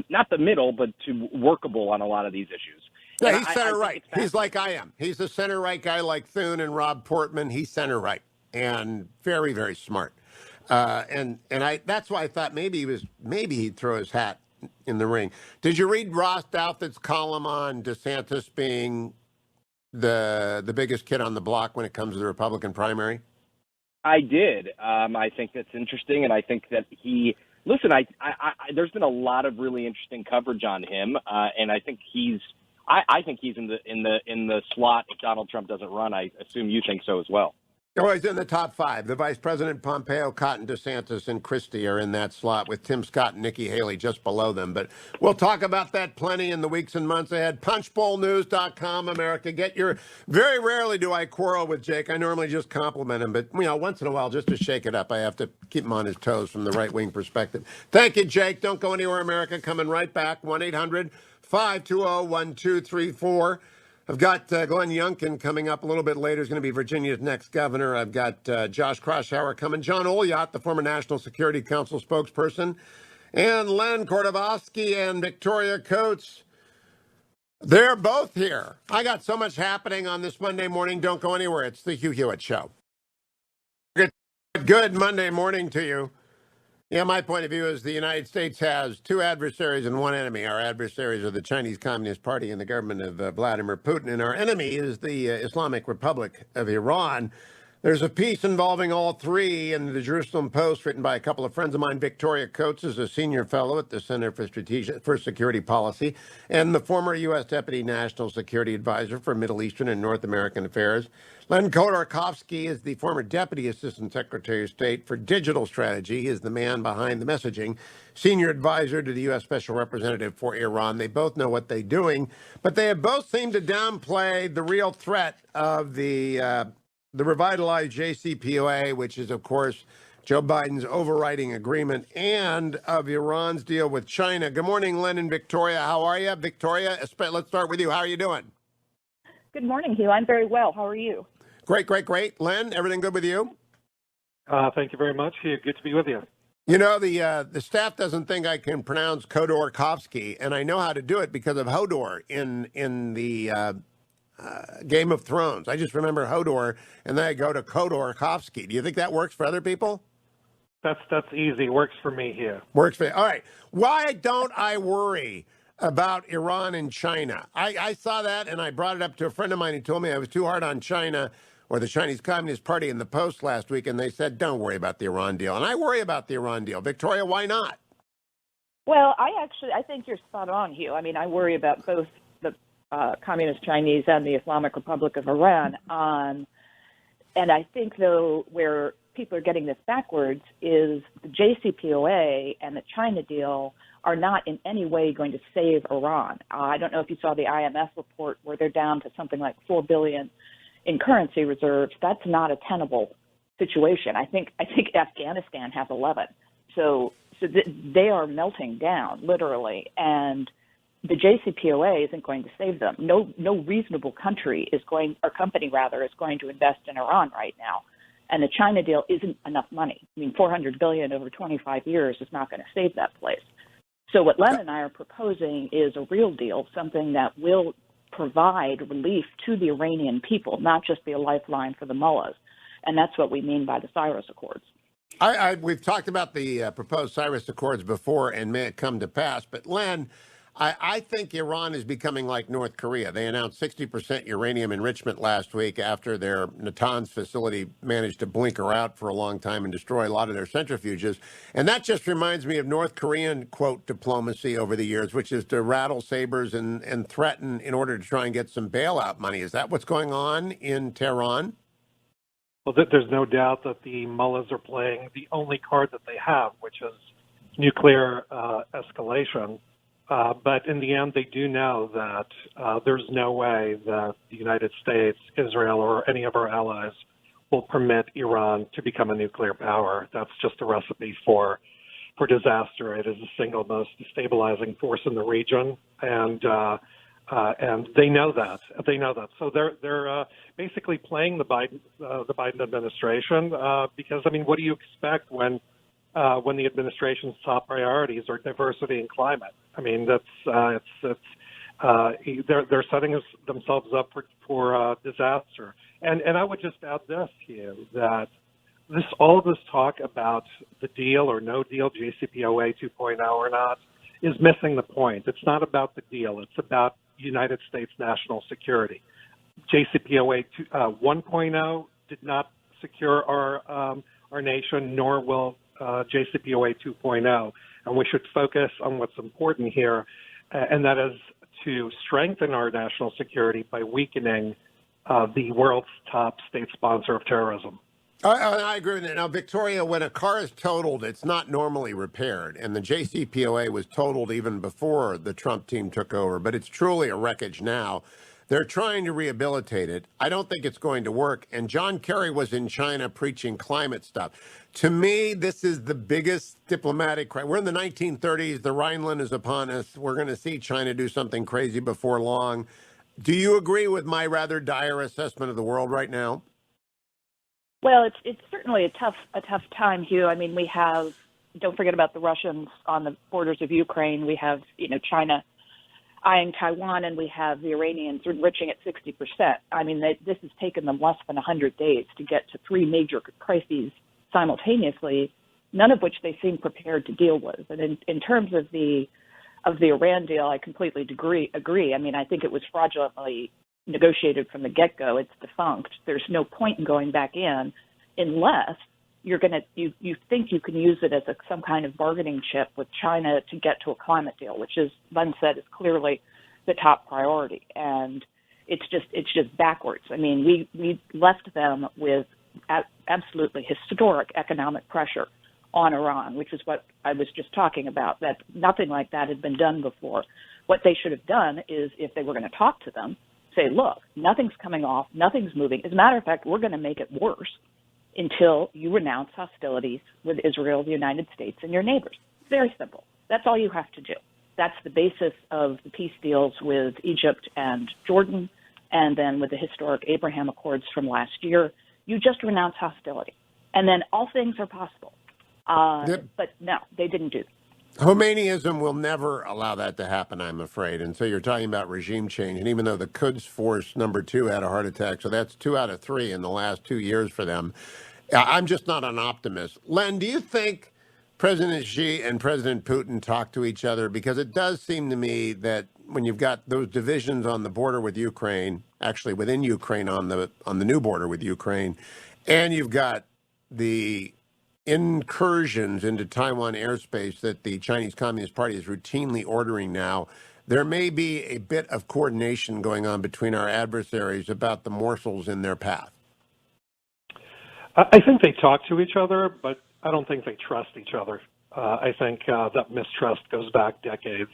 not the middle, but to workable on a lot of these issues. Yeah, he's center right. He's like I am. He's a center right guy like Thune and Rob Portman. He's center right and very, very smart. And that's why I thought maybe he'd throw his hat in the ring. Did you read Ross Douthat's column on DeSantis being the biggest kid on the block when it comes to the Republican primary? I did. I think that's interesting, and I think that there's been a lot of really interesting coverage on him, and I think he's in the slot if Donald Trump doesn't run. I assume you think so as well. Oh, he's in the top five. The Vice President Pompeo, Cotton, DeSantis, and Christie are in that slot with Tim Scott and Nikki Haley just below them. But we'll talk about that plenty in the weeks and months ahead. PunchBowlNews.com, America. Very rarely do I quarrel with Jake. I normally just compliment him. But, once in a while, just to shake it up, I have to keep him on his toes from the right-wing perspective. Thank you, Jake. Don't go anywhere, America. Coming right back. 1-800-520-1234. I've got Glenn Youngkin coming up a little bit later. He's going to be Virginia's next governor. I've got Josh Kraushaar coming. John Oliot, the former National Security Council spokesperson. And Len Kordovsky and Victoria Coates. They're both here. I got so much happening on this Monday morning. Don't go anywhere. It's the Hugh Hewitt Show. Good Monday morning to you. Yeah, my point of view is the United States has two adversaries and one enemy. Our adversaries are the Chinese Communist Party and the government of Vladimir Putin, and our enemy is the Islamic Republic of Iran. There's a piece involving all three in the Jerusalem Post written by a couple of friends of mine. Victoria Coates is a senior fellow at the Center for Security Policy and the former U.S. Deputy National Security Advisor for Middle Eastern and North American Affairs. Len Khodorkovsky is the former Deputy Assistant Secretary of State for Digital Strategy. He is the man behind the messaging, senior advisor to the U.S. Special Representative for Iran. They both know what they're doing, but they have both seemed to downplay the real threat of the revitalized JCPOA, which is, of course, Joe Biden's overriding agreement and of Iran's deal with China. Good morning, Len and Victoria. How are you? Victoria, let's start with you. How are you doing? Good morning, Hugh. I'm very well. How are you? Great, great, great. Len, everything good with you? Thank you very much. Hugh, good to be with you. You know, the staff doesn't think I can pronounce Khodorkovsky, and I know how to do it because of Hodor in the Game of Thrones. I just remember Hodor, and then I go to Khodorkovsky. Do you think that works for other people? That's easy. Works for me here. Works for you. All right. Why don't I worry about Iran and China? I saw that, and I brought it up to a friend of mine who told me I was too hard on China or the Chinese Communist Party in the Post last week, and they said, don't worry about the Iran deal. And I worry about the Iran deal. Victoria, why not? Well, I think you're spot on, Hugh. I mean, I worry about both the Communist Chinese and the Islamic Republic of Iran. And I think, though, where people are getting this backwards is the JCPOA and the China deal are not in any way going to save Iran. I don't know if you saw the IMF report where they're down to something like $4 billion in currency reserves. That's not a tenable situation. I think Afghanistan has 11. So they are melting down, literally, and the JCPOA isn't going to save them. No reasonable company is going to invest in Iran right now. And the China deal isn't enough money. I mean, $400 billion over 25 years is not going to save that place. So what Len and I are proposing is a real deal, something that will provide relief to the Iranian people, not just be a lifeline for the mullahs. And that's what we mean by the Cyrus Accords. We've talked about the proposed Cyrus Accords before, and may it come to pass. But Len, I think Iran is becoming like North Korea. They announced 60% uranium enrichment last week after their Natanz facility managed to blinker out for a long time and destroy a lot of their centrifuges. And that just reminds me of North Korean, quote, diplomacy over the years, which is to rattle sabers and threaten in order to try and get some bailout money. Is that what's going on in Tehran? Well, there's no doubt that the mullahs are playing the only card that they have, which is nuclear escalation. But in the end, they do know that there's no way that the United States, Israel, or any of our allies will permit Iran to become a nuclear power. That's just a recipe for disaster. It is the single most destabilizing force in the region, and they know that. They know that. So they're basically playing the Biden administration because, I mean, what do you expect when the administration's top priorities are diversity and climate? I mean, they're setting themselves up for disaster. And I would just add this, Hugh, that all of this talk about the deal or no deal, JCPOA 2.0 or not, is missing the point. It's not about the deal. It's about United States national security. JCPOA 1.0 did not secure our nation, nor will JCPOA 2.0, and we should focus on what's important here, and that is to strengthen our national security by weakening the world's top state sponsor of terrorism. I agree with that. Now, Victoria, when a car is totaled, it's not normally repaired, and the JCPOA was totaled even before the Trump team took over, but it's truly a wreckage now. They're trying to rehabilitate it. I don't think it's going to work. And John Kerry was in China preaching climate stuff. To me, this is the biggest diplomatic crisis. We're in the 1930s. The Rhineland is upon us. We're going to see China do something crazy before long. Do you agree with my rather dire assessment of the world right now? Well, it's certainly a tough time, Hugh. I mean, we have, don't forget about the Russians on the borders of Ukraine. We have, China eyeing Taiwan, and we have the Iranians enriching at 60%. I mean, this has taken them less than 100 days to get to three major crises simultaneously, none of which they seem prepared to deal with. And in terms of the Iran deal, I completely agree. I mean, I think it was fraudulently negotiated from the get-go. It's defunct. There's no point in going back in unless you think you can use it as some kind of bargaining chip with China to get to a climate deal, which, as Len said, is clearly the top priority. And it's just backwards. I mean, we left them with absolutely historic economic pressure on Iran, which is what I was just talking about, that nothing like that had been done before. What they should have done is, if they were going to talk to them, say, look, nothing's coming off, nothing's moving. As a matter of fact, we're going to make it worse. until you renounce hostilities with Israel, the United States, and your neighbors. Very simple. That's all you have to do. That's the basis of the peace deals with Egypt and Jordan, and then with the historic Abraham Accords from last year. You just renounce hostility, and then all things are possible. But no, they didn't do that. Khomeiniism will never allow that to happen, I'm afraid. And so you're talking about regime change. And even though the Quds Force #2 had a heart attack, so that's 2 out of 3 in the last 2 years for them. I'm just not an optimist. Len, do you think President Xi and President Putin talk to each other? Because it does seem to me that when you've got those divisions on the border with Ukraine, actually within Ukraine on the new border with Ukraine, and you've got the incursions into Taiwan airspace that the Chinese Communist Party is routinely ordering now, there may be a bit of coordination going on between our adversaries about the morsels in their path. I think they talk to each other, but I don't think they trust each other. I think that mistrust goes back decades.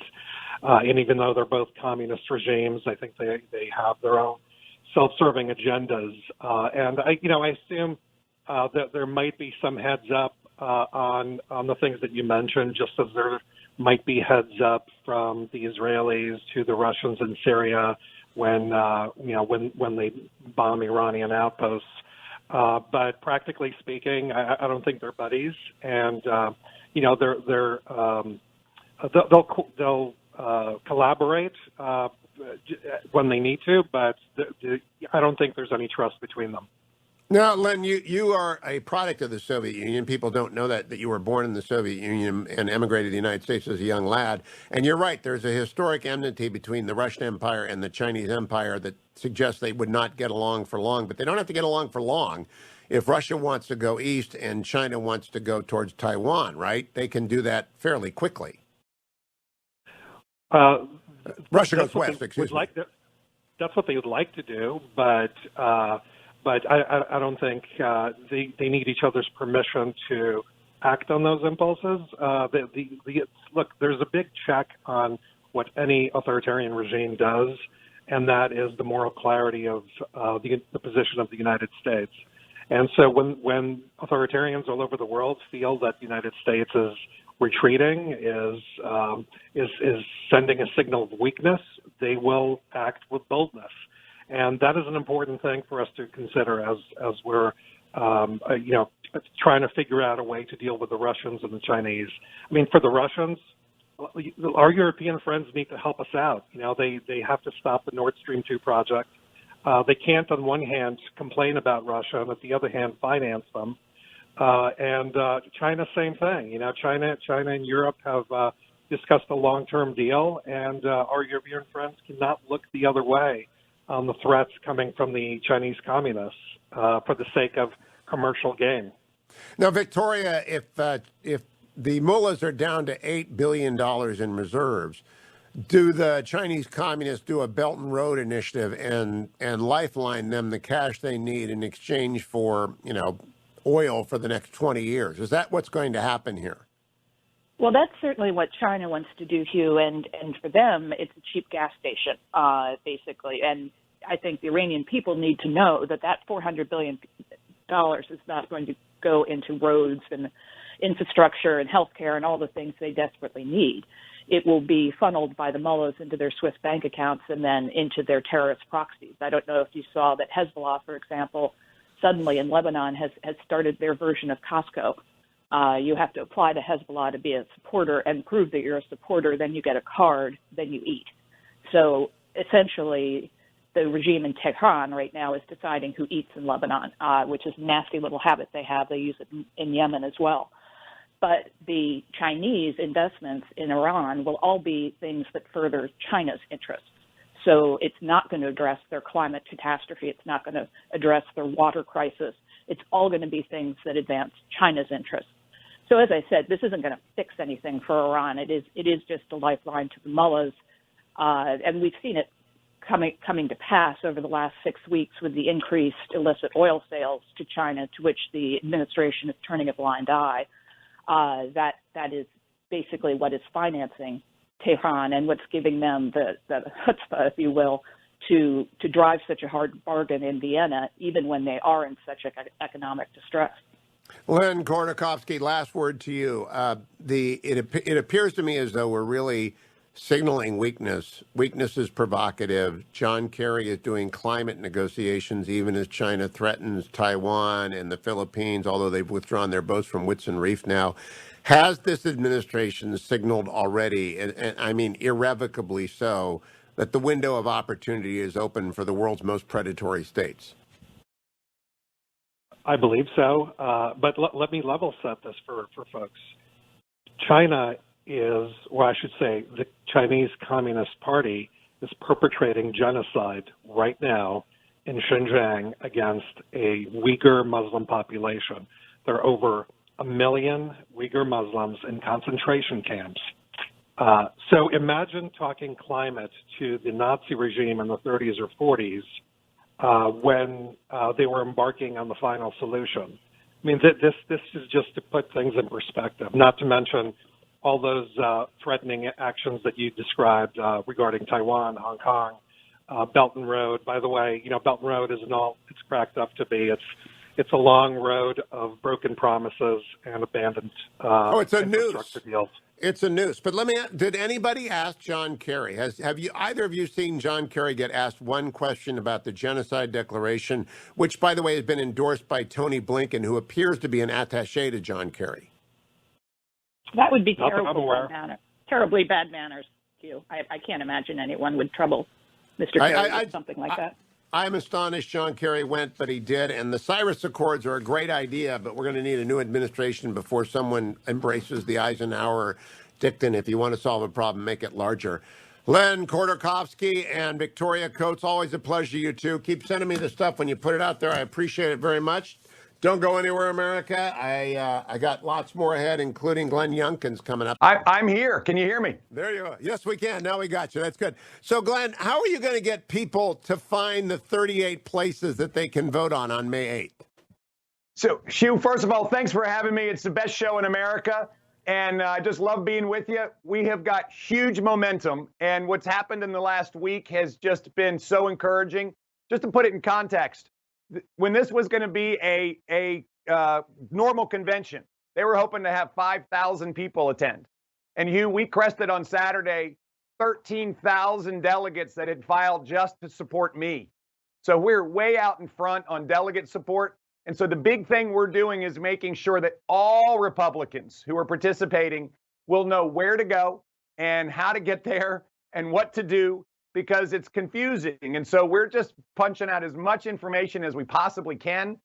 And even though they're both communist regimes, I think they have their own self-serving agendas. And I assume that there might be some heads up on the things that you mentioned, just as there might be heads up from the Israelis to the Russians in Syria when they bomb Iranian outposts. But practically speaking, I don't think they're buddies, and they'll collaborate when they need to, but I don't think there's any trust between them. Now, Len, you are a product of the Soviet Union. People don't know that you were born in the Soviet Union and emigrated to the United States as a young lad. And you're right, there's a historic enmity between the Russian Empire and the Chinese Empire that suggests they would not get along for long. But they don't have to get along for long. If Russia wants to go east and China wants to go towards Taiwan, right, they can do that fairly quickly. Russia goes west, excuse me. That's what they would like to do, but I don't think they need each other's permission to act on those impulses. Look, there's a big check on what any authoritarian regime does, and that is the moral clarity of the position of the United States. And so when authoritarians all over the world feel that the United States is retreating, is sending a signal of weakness, they will act with boldness. And that is an important thing for us to consider as we're, trying to figure out a way to deal with the Russians and the Chinese. I mean, for the Russians, our European friends need to help us out. They have to stop the Nord Stream 2 project. They can't, on one hand, complain about Russia, and on the other hand, finance them. And China, same thing. China and Europe have discussed a long-term deal, and our European friends cannot look the other way on the threats coming from the Chinese communists for the sake of commercial gain. Now, Victoria, if the mullahs are down to $8 billion in reserves, do the Chinese communists do a Belt and Road initiative and lifeline them the cash they need in exchange for, oil for the next 20 years? Is that what's going to happen here? Well, that's certainly what China wants to do, Hugh, and for them, it's a cheap gas station, basically. And I think the Iranian people need to know that $400 billion is not going to go into roads and infrastructure and healthcare and all the things they desperately need. It will be funneled by the mullahs into their Swiss bank accounts and then into their terrorist proxies. I don't know if you saw that Hezbollah, for example, suddenly in Lebanon has started their version of Costco. You have to apply to Hezbollah to be a supporter and prove that you're a supporter, then you get a card, then you eat. So essentially, the regime in Tehran right now is deciding who eats in Lebanon, which is a nasty little habit they have. They use it in Yemen as well. But the Chinese investments in Iran will all be things that further China's interests. So it's not going to address their climate catastrophe. It's not going to address their water crisis. It's all going to be things that advance China's interests. So as I said, this isn't going to fix anything for Iran. It is just a lifeline to the mullahs. And we've seen it coming to pass over the last 6 weeks with the increased illicit oil sales to China, to which the administration is turning a blind eye. That is basically what is financing Tehran and what's giving them the chutzpah, if you will, to drive such a hard bargain in Vienna, even when they are in such economic distress. Len Kordakovsky, last word to you. It appears to me as though we're really signaling weakness. Weakness is provocative. John Kerry is doing climate negotiations even as China threatens Taiwan and the Philippines, although they've withdrawn their boats from Whitsun Reef now. Has this administration signaled already, and I mean irrevocably so, that the window of opportunity is open for the world's most predatory states? I believe so, but let me level set this for folks. China is, or I should say, the Chinese Communist Party is perpetrating genocide right now in Xinjiang against a Uyghur Muslim population. There are over 1 million Uyghur Muslims in concentration camps. So imagine talking climate to the Nazi regime in the 30s or 40s when they were embarking on the final solution. I mean, this is just to put things in perspective, not to mention all those threatening actions that you described regarding Taiwan, Hong Kong, Belt and Road. By the way, Belt and Road isn't all it's cracked up to be. It's a long road of broken promises and abandoned it's a infrastructure noose. deals. It's a noose. But did anybody ask John Kerry? Have you either of you seen John Kerry get asked one question about the genocide declaration, which, by the way, has been endorsed by Tony Blinken, who appears to be an attaché to John Kerry? That would be Not that I'm aware. terribly bad manners, Hugh. I can't imagine anyone would trouble Mr. Kerry with something like that. I'm astonished John Kerry went, but he did. And the Cyrus Accords are a great idea, but we're going to need a new administration before someone embraces the Eisenhower dictum. If you want to solve a problem, make it larger. Len Kordakovsky and Victoria Coates, always a pleasure, you two. Keep sending me the stuff when you put it out there. I appreciate it very much. Don't go anywhere, America. I got lots more ahead, including Glenn Youngkin's coming up. I'm here. Can you hear me? There you are. Yes, we can. Now we got you. That's good. So, Glenn, how are you going to get people to find the 38 places that they can vote on May 8th? So, Hugh, first of all, thanks for having me. It's the best show in America, and I just love being with you. We have got huge momentum, and what's happened in the last week has just been so encouraging. Just to put it in context, when this was going to be a normal convention, they were hoping to have 5,000 people attend. And Hugh, we crested on Saturday 13,000 delegates that had filed just to support me. So we're way out in front on delegate support. And so the big thing we're doing is making sure that all Republicans who are participating will know where to go and how to get there and what to do, because it's confusing. And so we're just punching out as much information as we possibly can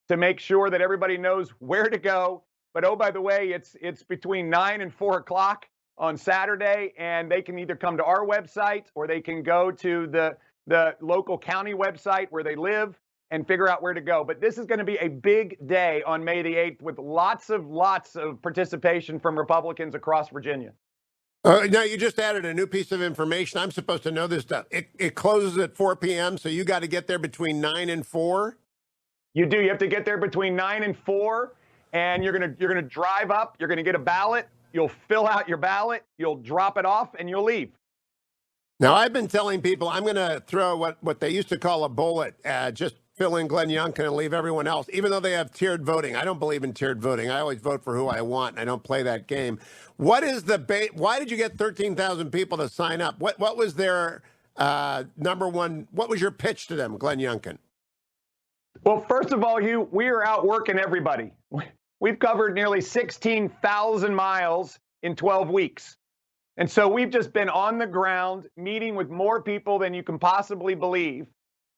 to make sure that everybody knows where to go. But oh, by the way, it's between 9 and 4 o'clock on Saturday, and they can either come to our website or they can go to the local county website where they live and figure out where to go. But this is going to be a big day on May the 8th with lots of participation from Republicans across Virginia. Now, you just added a new piece of information. I'm supposed to know this stuff. It closes at 4 p.m., so you got to get there between 9 and 4? You do. You have to get there between 9 and 4, and you're gonna drive up. You're gonna get a ballot. You'll fill out your ballot. You'll drop it off, and you'll leave. Now, I've been telling people I'm going to throw what they used to call a bullet, just fill in Glenn Youngkin and leave everyone else, even though they have tiered voting. I don't believe in tiered voting. I always vote for who I want, and I don't play that game. What is why did you get 13,000 people to sign up? What was their number one? What was your pitch to them, Glenn Youngkin? Well, first of all, Hugh, we are out working everybody. We've covered nearly 16,000 miles in 12 weeks. And so we've just been on the ground meeting with more people than you can possibly believe.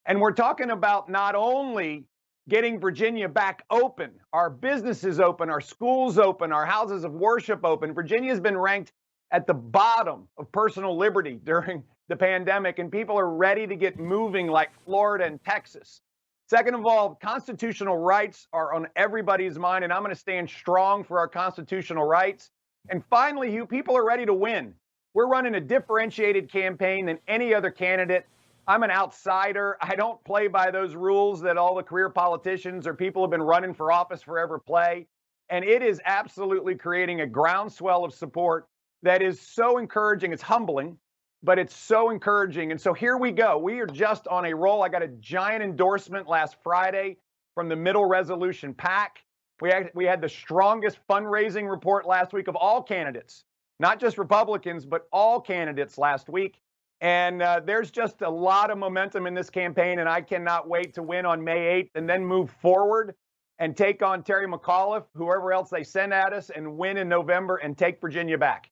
And we're talking about not only getting Virginia back open, our businesses open, our schools open, our houses of worship open. Virginia's been ranked at the bottom of personal liberty during the pandemic, and people are ready to get moving like Florida and Texas. Second of all, constitutional rights are on everybody's mind, and I'm going to stand strong for our constitutional rights. And finally, Hugh, people are ready to win. We're running a differentiated campaign than any other candidate. I'm an outsider. I don't play by those rules that all the career politicians or people who have been running for office forever play. And it is absolutely creating a groundswell of support that is so encouraging. It's humbling. but it's so encouraging. And so here we go. We are just on a roll. I got a giant endorsement last Friday from the Middle Resolution PAC. We had the strongest fundraising report last week of all candidates, not just Republicans, but all candidates last week. And there's just a lot of momentum in this campaign, and I cannot wait to win on May 8th and then move forward and take on Terry McAuliffe, whoever else they send at us, and win in November and take Virginia back.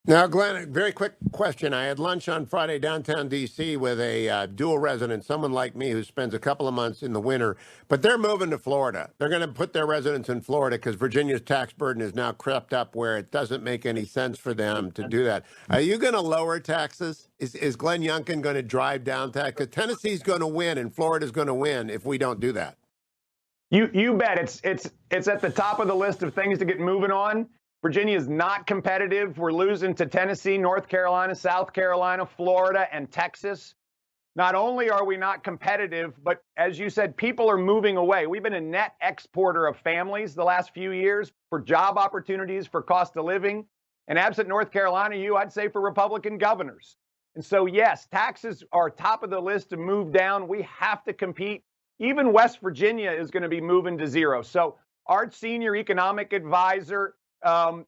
Now, Glenn, a very quick question. I had lunch on Friday downtown D.C. with a dual resident, someone like me who spends a couple of months in the winter, but they're moving to Florida. They're going to put their residence in Florida because Virginia's tax burden is now crept up where it doesn't make any sense for them to do that. Are you going to lower taxes? Is Glenn Youngkin going to drive down tax? Because Tennessee's going to win and Florida's going to win if we don't do that. You bet. It's at the top of the list of things to get moving on. Virginia is not competitive. We're losing to Tennessee, North Carolina, South Carolina, Florida, and Texas. Not only are we not competitive, but as you said, people are moving away. We've been a net exporter of families the last few years for job opportunities, for cost of living. And absent North Carolina, I'd say for Republican governors. And so, yes, taxes are top of the list to move down. We have to compete. Even West Virginia is going to be moving to zero. So our senior economic advisor,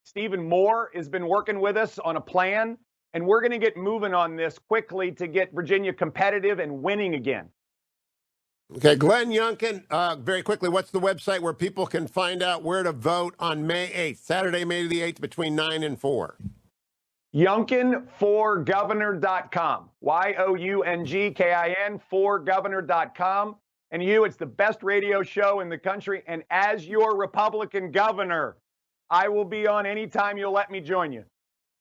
Stephen Moore, has been working with us on a plan, and we're going to get moving on this quickly to get Virginia competitive and winning again. Okay, Glenn Youngkin, very quickly, what's the website where people can find out where to vote on May 8th, Saturday, May the 8th, between 9 and 4? Youngkin4governor.com, YOUNGKIN, 4governor.com. And it's the best radio show in the country. And as your Republican governor, I will be on anytime you'll let me join you.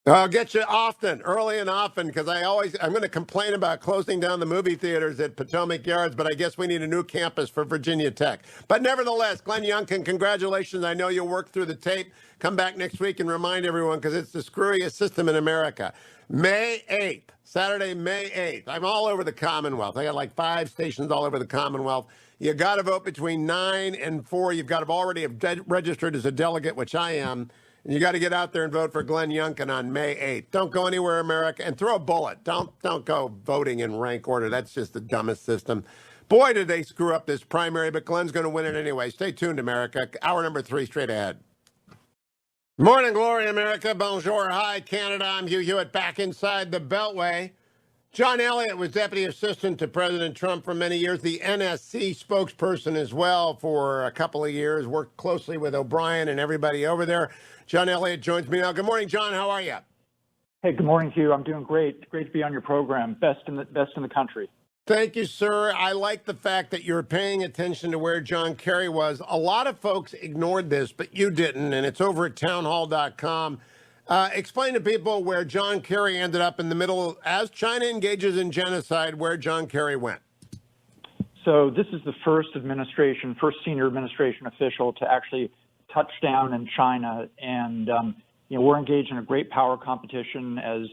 I'll get you often, early and often, because I'm going to complain about closing down the movie theaters at Potomac Yards, but I guess we need a new campus for Virginia Tech. But nevertheless, Glenn Youngkin, congratulations. I know you'll work through the tape. Come back next week and remind everyone, because it's the screwiest system in America. May 8th, Saturday, May 8th. I'm all over the Commonwealth. I got like 5 stations all over the Commonwealth. You got to vote between 9 and 4. You've got to already have registered as a delegate, which I am. And you got to get out there and vote for Glenn Youngkin on May 8th. Don't go anywhere, America, and throw a bullet. Don't go voting in rank order. That's just the dumbest system. Boy, did they screw up this primary, but Glenn's going to win it anyway. Stay tuned, America. Hour number 3 straight ahead. Morning, glory, America. Bonjour. Hi, Canada. I'm Hugh Hewitt, back inside the Beltway. John Elliott was deputy assistant to President Trump for many years, the NSC spokesperson as well for a couple of years, worked closely with O'Brien and everybody over there. John Elliott joins me now. Good morning, John. How are you? Hey, good morning, Hugh. I'm doing great. Great to be on your program. Best in the country. Thank you, sir. I like the fact that you're paying attention to where John Kerry was. A lot of folks ignored this, but you didn't, and it's over at townhall.com. Explain to people where John Kerry ended up in the middle, as China engages in genocide, where John Kerry went. So this is the first senior administration official to actually touch down in China. And, we're engaged in a great power competition, as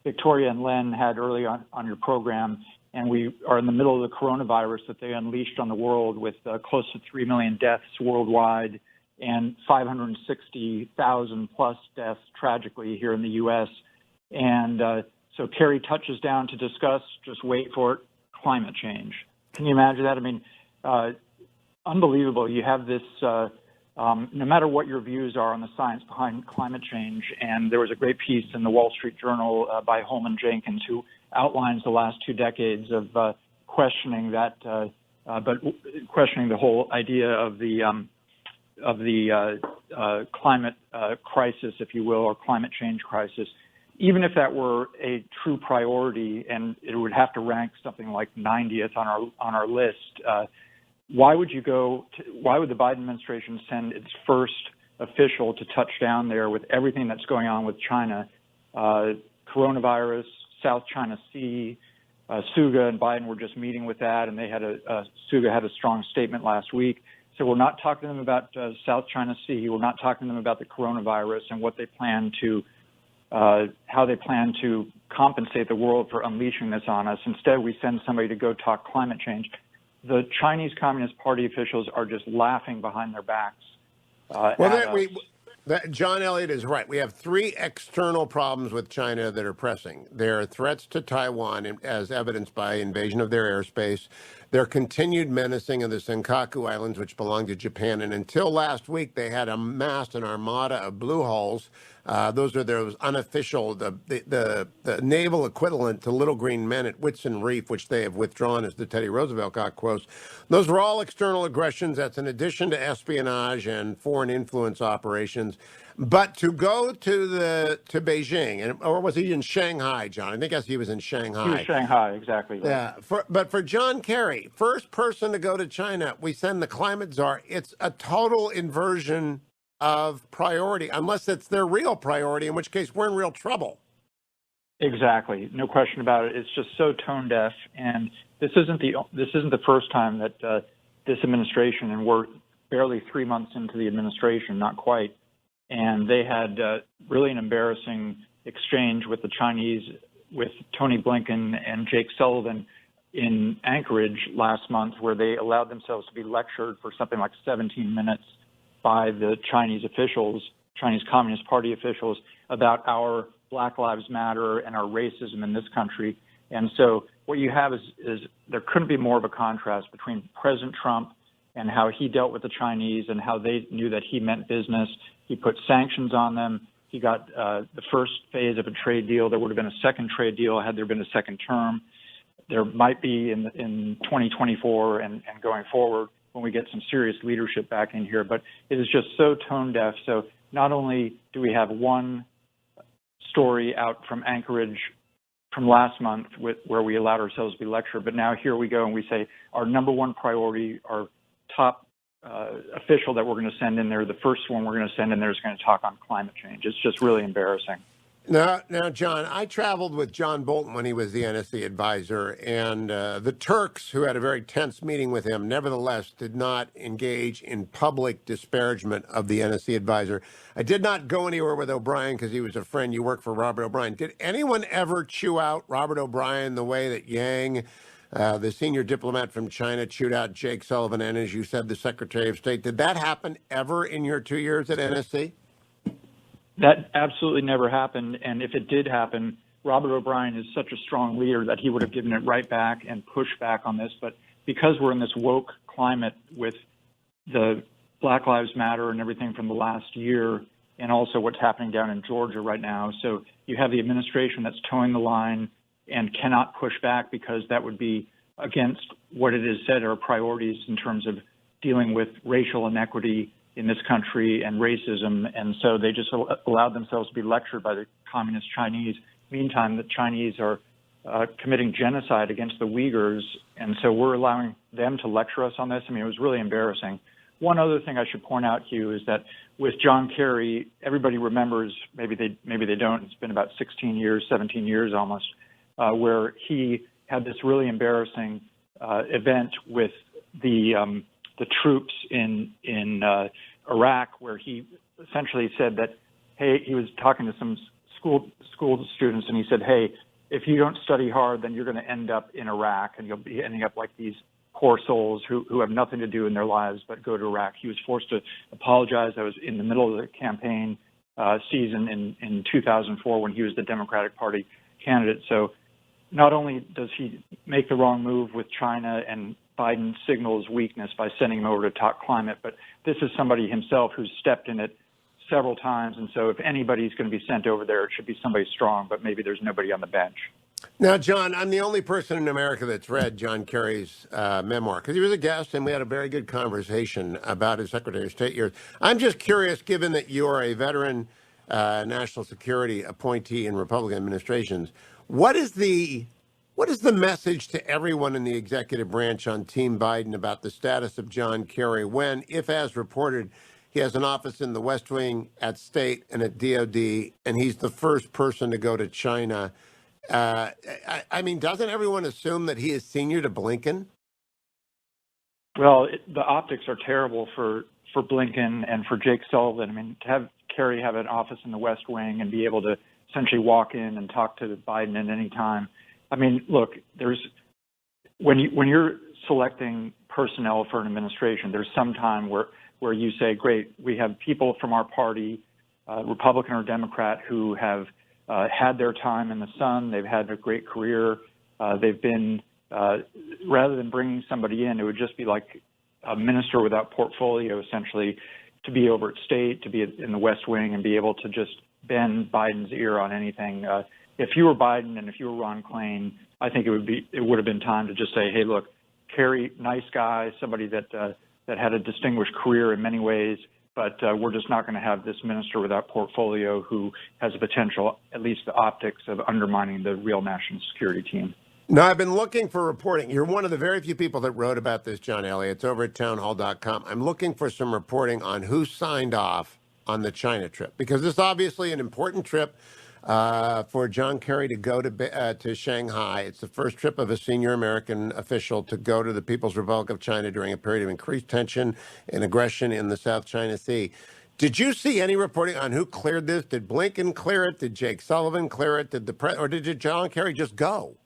Victoria and Len had early on your program. And we are in the middle of the coronavirus that they unleashed on the world with close to 3 million deaths worldwide and 560,000 plus deaths tragically here in the U.S. And so Kerry touches down to discuss, just wait for it, climate change. Can you imagine that? I mean, unbelievable. You have this, no matter what your views are on the science behind climate change, and there was a great piece in the Wall Street Journal by Holman Jenkins, who outlines the last 2 decades of questioning that, but questioning the whole idea of the climate crisis, if you will, or climate change crisis. Even if that were a true priority, and it would have to rank something like 90th on our list, why would the Biden administration send its first official to touch down there with everything that's going on with China, coronavirus, South China Sea? Suga and Biden were just meeting with that, and Suga had a strong statement last week. So we're not talking to them about South China Sea. We're not talking to them about the coronavirus and what they plan to, how they plan to compensate the world for unleashing this on us. Instead, we send somebody to go talk climate change. The Chinese Communist Party officials are just laughing behind their backs. John Elliott is right. We have three external problems with China that are pressing. There are threats to Taiwan, as evidenced by invasion of their airspace, their continued menacing of the Senkaku Islands, which belong to Japan. And until last week, they had amassed an armada of blue hulls. Those are those unofficial, the naval equivalent to little green men at Whitsun Reef, which they have withdrawn, as the Teddy Roosevelt got quotes. Those were all external aggressions. That's in addition to espionage and foreign influence operations. But to go to Beijing, or was he in Shanghai, John? I guess he was in Shanghai. He was Shanghai, exactly. Right. Yeah, but for John Kerry, first person to go to China, we send the climate czar. It's a total inversion of priority, unless it's their real priority, in which case we're in real trouble. Exactly, no question about it. It's just so tone deaf, and this isn't the first time that this administration, and we're barely 3 months into the administration, not quite, and they had really an embarrassing exchange with the Chinese, with Tony Blinken and Jake Sullivan in Anchorage last month, where they allowed themselves to be lectured for something like 17 minutes by the Chinese officials, Chinese Communist Party officials, about our Black Lives Matter and our racism in this country. And so what you have is there couldn't be more of a contrast between President Trump and how he dealt with the Chinese and how they knew that he meant business. He put sanctions on them. He got the first phase of a trade deal. There would have been a second trade deal had there been a second term. There might be in 2024 and going forward when we get some serious leadership back in here. But it is just so tone deaf. So not only do we have one story out from Anchorage from last month where we allowed ourselves to be lectured, but now here we go and we say our number one priority, our top official that we're going to send in there, the first one we're going to send in there is going to talk on climate change. It's just really embarrassing. Now, John, I traveled with John Bolton when he was the NSC advisor, and the Turks, who had a very tense meeting with him, nevertheless did not engage in public disparagement of the NSC advisor. I did not go anywhere with O'Brien because he was a friend. You work for Robert O'Brien. Did anyone ever chew out Robert O'Brien the way that Yang, the senior diplomat from China, chewed out Jake Sullivan and, as you said, the Secretary of State? Did that happen ever in your 2 years at NSC? That absolutely never happened. And if it did happen, Robert O'Brien is such a strong leader that he would have given it right back and pushed back on this. But because we're in this woke climate with the Black Lives Matter and everything from the last year, and also what's happening down in Georgia right now, so you have the administration that's towing the line and cannot push back because that would be against what it is said are priorities in terms of dealing with racial inequity in this country and racism. And so they just allowed themselves to be lectured by the communist Chinese. Meantime, the Chinese are committing genocide against the Uyghurs. And so we're allowing them to lecture us on this. I mean, it was really embarrassing. One other thing I should point out, Hugh, is that with John Kerry, everybody remembers, maybe they don't, it's been about 16 years, 17 years almost, where he had this really embarrassing event with the troops in Iraq, where he essentially said that, hey, he was talking to some school students, and he said, hey, if you don't study hard, then you're going to end up in Iraq, and you'll be ending up like these poor souls who have nothing to do in their lives but go to Iraq. He was forced to apologize. That was in the middle of the campaign season in 2004 when he was the Democratic Party candidate. So not only does he make the wrong move with China and Biden signals weakness by sending him over to talk climate, but this is somebody himself who's stepped in it several times. And so if anybody's going to be sent over there, it should be somebody strong, but maybe there's nobody on the bench. Now, John, I'm the only person in America that's read John Kerry's memoir because he was a guest and we had a very good conversation about his Secretary of State years. I'm just curious, given that you're a veteran national security appointee in Republican administrations, what is the message to everyone in the executive branch on Team Biden about the status of John Kerry when, if as reported, he has an office in the West Wing, at State, and at DOD, and he's the first person to go to China? I mean, doesn't everyone assume that he is senior to Blinken? Well, the optics are terrible for Blinken and for Jake Sullivan. I mean, to have Kerry have an office in the West Wing and be able to essentially walk in and talk to Biden at any time. I mean, look, when you're selecting personnel for an administration, there's some time where you say, great, we have people from our party Republican or Democrat, who have had their time in the sun. They've had a great career. They've been, rather than bringing somebody in, it would just be like a minister without portfolio, essentially, to be over at state, to be in the West Wing, and be able to just bend Biden's ear on anything. If you were Biden and if you were Ron Klain, I think it would have been time to just say, hey, look, Kerry, nice guy, somebody that had a distinguished career in many ways, but we're just not going to have this minister without portfolio who has the potential, at least the optics, of undermining the real national security team. No, I've been looking for reporting. You're one of the very few people that wrote about this, John Elliott. It's over at townhall.com. I'm looking for some reporting on who signed off on the China trip, because this is obviously an important trip for John Kerry to go to Shanghai. It's the first trip of a senior American official to go to the People's Republic of China during a period of increased tension and aggression in the South China Sea. Did you see any reporting on who cleared this? Did Blinken clear it? Did Jake Sullivan clear it? Or did John Kerry just go?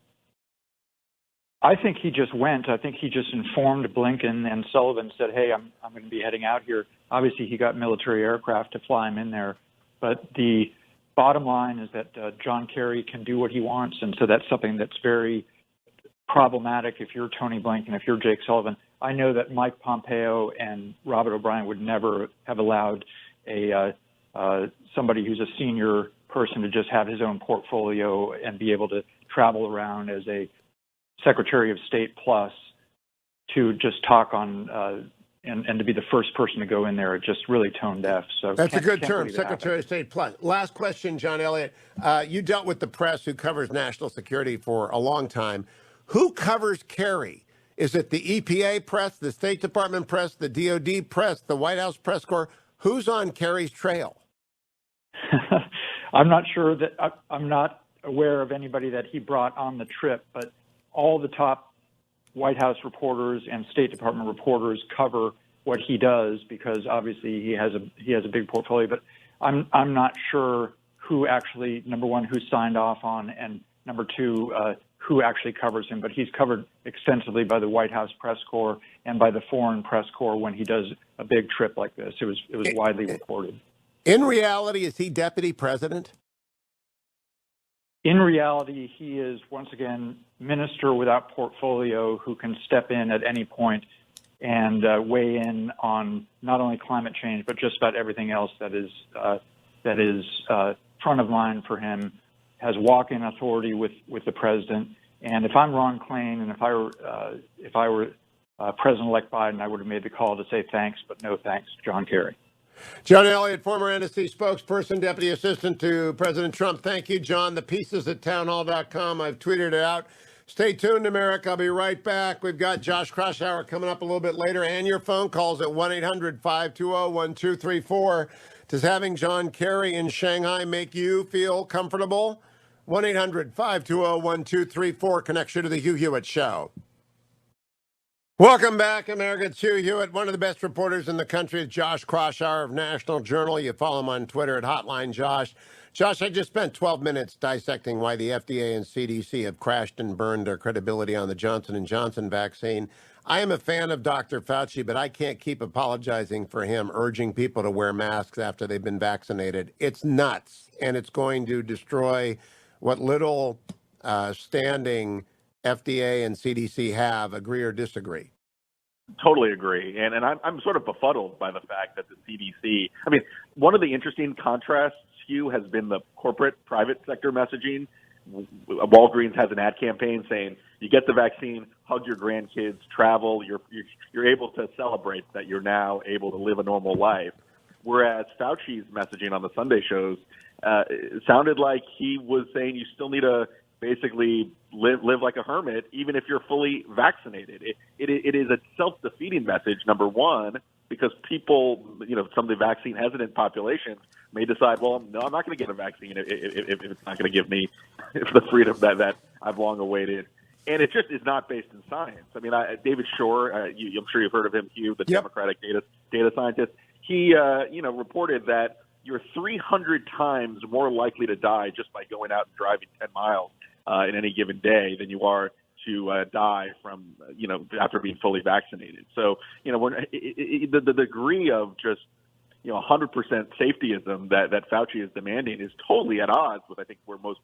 I think he just went. I think he just informed Blinken, and Sullivan said, hey, I'm going to be heading out here. Obviously, he got military aircraft to fly him in there. But the bottom line is that John Kerry can do what he wants, and so that's something that's very problematic if you're Tony Blinken, if you're Jake Sullivan. I know that Mike Pompeo and Robert O'Brien would never have allowed somebody who's a senior person to just have his own portfolio and be able to travel around as a Secretary of State plus to just talk on and to be the first person to go in there. It just really tone deaf. So that's a good term, Secretary of State plus. Last question, John Elliott. You dealt with the press who covers national security for a long time. Who covers Kerry? Is it the EPA press, the State Department press, the DOD press, the White House press corps? Who's on Kerry's trail? I'm not sure that I'm not aware of anybody that he brought on the trip, but all the top White House reporters and State Department reporters cover what he does, because obviously he has a big portfolio. But I'm not sure who actually, number one, who signed off on, and number two, who actually covers him. But he's covered extensively by the White House press corps and by the foreign press corps when he does a big trip like this. It was widely reported. In reality, is he deputy president? In reality, he is, once again, minister without portfolio who can step in at any point and weigh in on not only climate change, but just about everything else that is front of mind for him, has walk-in authority with the president. And if I'm Ron Klain, and if I were President-elect Biden, I would have made the call to say thanks, but no thanks, John Kerry. John Elliott, former NSC spokesperson, deputy assistant to President Trump. Thank you, John. The piece is at townhall.com. I've tweeted it out. Stay tuned, America. I'll be right back. We've got Josh Kroshauer coming up a little bit later, and your phone calls at 1-800-520-1234. Does having John Kerry in Shanghai make you feel comfortable? 1-800-520-1234 connects you to the Hugh Hewitt Show. Welcome back, America. It's Hugh Hewitt. One of the best reporters in the country is Josh Kroshauer of National Journal. You follow him on Twitter at Hotline Josh. Josh, I just spent 12 minutes dissecting why the FDA and CDC have crashed and burned their credibility on the Johnson & Johnson vaccine. I am a fan of Dr. Fauci, but I can't keep apologizing for him urging people to wear masks after they've been vaccinated. It's nuts, and it's going to destroy what little standing FDA and CDC have. Agree or disagree? Totally agree. And I'm sort of befuddled by the fact that the CDC, I mean, one of the interesting contrasts, Hugh, has been the corporate private sector messaging. Walgreens has an ad campaign saying, you get the vaccine, hug your grandkids, travel, you're able to celebrate that you're now able to live a normal life. Whereas Fauci's messaging on the Sunday shows sounded like he was saying you still need to basically live like a hermit, even if you're fully vaccinated. It is a self-defeating message, number one, because people, some of the vaccine hesitant populations may decide, well, no, I'm not going to get a vaccine if it's not going to give me the freedom that I've long awaited. And it just is not based in science. I mean, David Shore, I'm sure you've heard of him, Hugh, the Democratic data scientist. He, reported that you're 300 times more likely to die just by going out and driving 10 miles in any given day than you are to die from, after being fully vaccinated. So, the degree of just 100% safetyism that Fauci is demanding is totally at odds with, I think, where most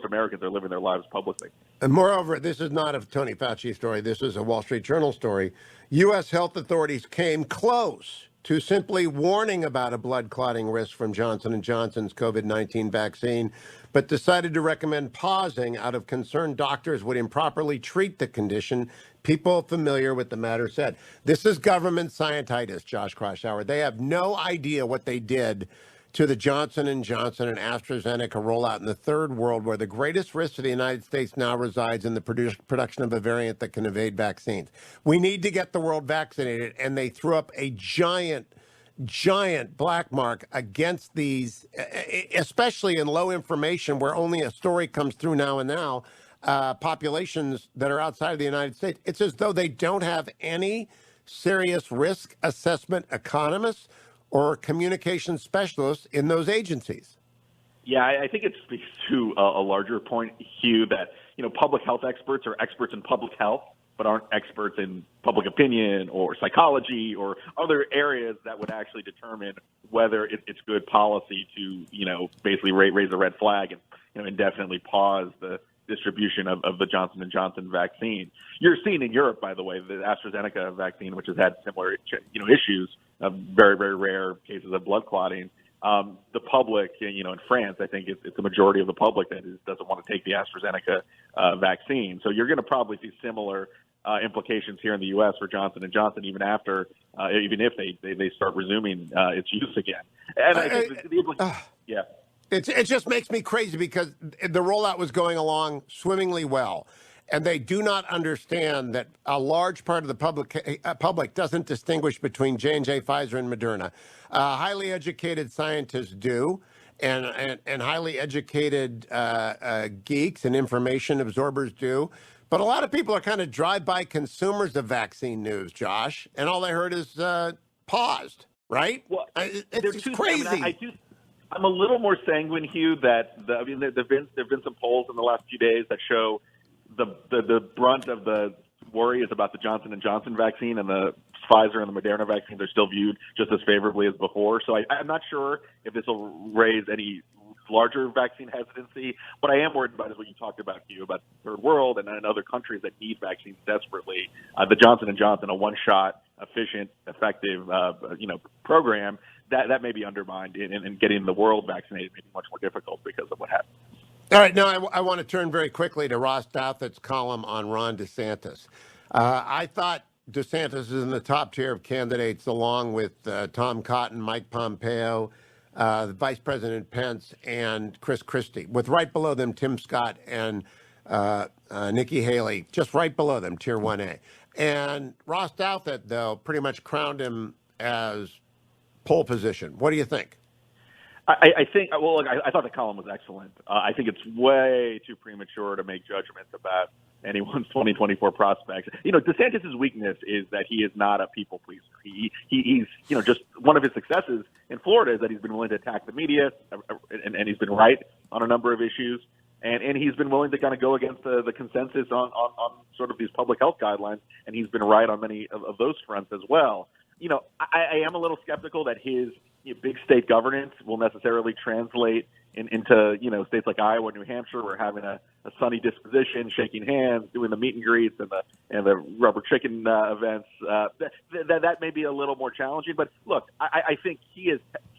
Americans are living their lives publicly. And moreover, this is not a Tony Fauci story. This is a Wall Street Journal story. U.S. health authorities came close to simply warning about a blood clotting risk from Johnson & Johnson's COVID-19 vaccine, but decided to recommend pausing out of concern doctors would improperly treat the condition. People familiar with the matter said. This is government scientitis, Josh Kraushaar. They have no idea what they did to the Johnson & Johnson and AstraZeneca rollout in the third world, where the greatest risk to the United States now resides in the production of a variant that can evade vaccines. We need to get the world vaccinated, and they threw up a giant black mark against these, especially in low information, where only a story comes through now and now, populations that are outside of the United States. It's as though they don't have any serious risk assessment economists or communication specialists in those agencies. Yeah, I think it speaks to a larger point, Hugh, that public health experts are experts in public health, but aren't experts in public opinion or psychology or other areas that would actually determine whether it's good policy to basically raise a red flag and indefinitely pause the distribution of the Johnson & Johnson vaccine. You're seeing in Europe, by the way, the AstraZeneca vaccine, which has had similar issues, very, very rare cases of blood clotting. The public, in France, I think it's the majority of the public that doesn't want to take the AstraZeneca vaccine. So you're going to probably see similar implications here in the U.S. for Johnson & Johnson, even if they start resuming its use again. And I think yeah. It just makes me crazy because the rollout was going along swimmingly well. And they do not understand that a large part of the public doesn't distinguish between J&J, Pfizer, and Moderna. Highly educated scientists do, and highly educated geeks and information absorbers do. But a lot of people are kind of drive-by consumers of vaccine news, Josh, and all they heard is paused, right? Well, it's crazy. I'm a little more sanguine, Hugh, that there've been some polls in the last few days that show the brunt of the worry is about the Johnson & Johnson vaccine, and the Pfizer and the Moderna vaccines are still viewed just as favorably as before. So I'm not sure if this will raise any larger vaccine hesitancy. What I am worried about is what you talked about, Hugh, about the third world and other countries that need vaccines desperately. The Johnson & Johnson, a one-shot, efficient, effective, program, that may be undermined, and getting the world vaccinated may be much more difficult because of what happened. All right, now I want to turn very quickly to Ross Douthat's column on Ron DeSantis. I thought DeSantis is in the top tier of candidates, along with Tom Cotton, Mike Pompeo, Vice President Pence, and Chris Christie, with right below them Tim Scott and Nikki Haley, just right below them, Tier 1A. And Ross Douthat, though, pretty much crowned him as pole position. What do you think? I think, well, look, I thought the column was excellent. I think it's way too premature to make judgments about anyone's 2024 prospects. DeSantis' weakness is that he is not a people pleaser. He's just one of his successes in Florida is that he's been willing to attack the media, and he's been right on a number of issues. And he's been willing to kind of go against the consensus on sort of these public health guidelines, and he's been right on many of those fronts as well. I am a little skeptical that his big state governance will necessarily translate into states like Iowa, New Hampshire, where having a sunny disposition, shaking hands, doing the meet and greets and the rubber chicken events. That may be a little more challenging. But look, I think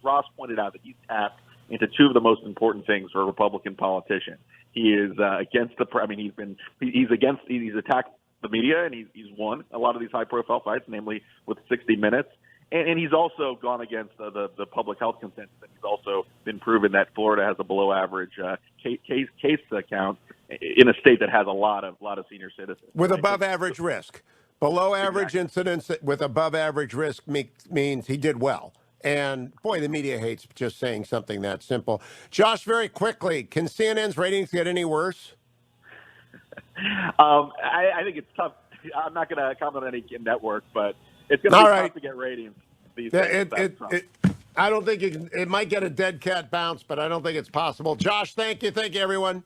Ross pointed out that he's tapped into two of the most important things for a Republican politician. He is against he's attacked the media, and he's won a lot of these high-profile fights, namely with 60 Minutes. And he's also gone against the public health consensus. And he's also been proven that Florida has a below-average case count in a state that has a lot of senior citizens. With above-average risk. Below-average incidence with above-average risk means he did well. And, boy, the media hates just saying something that simple. Josh, very quickly, can CNN's ratings get any worse? I think it's tough. I'm not going to comment on any network, but it's going to be tough to get ratings these days. I don't think it might get a dead cat bounce, but I don't think it's possible. Josh, thank you. Thank you, everyone.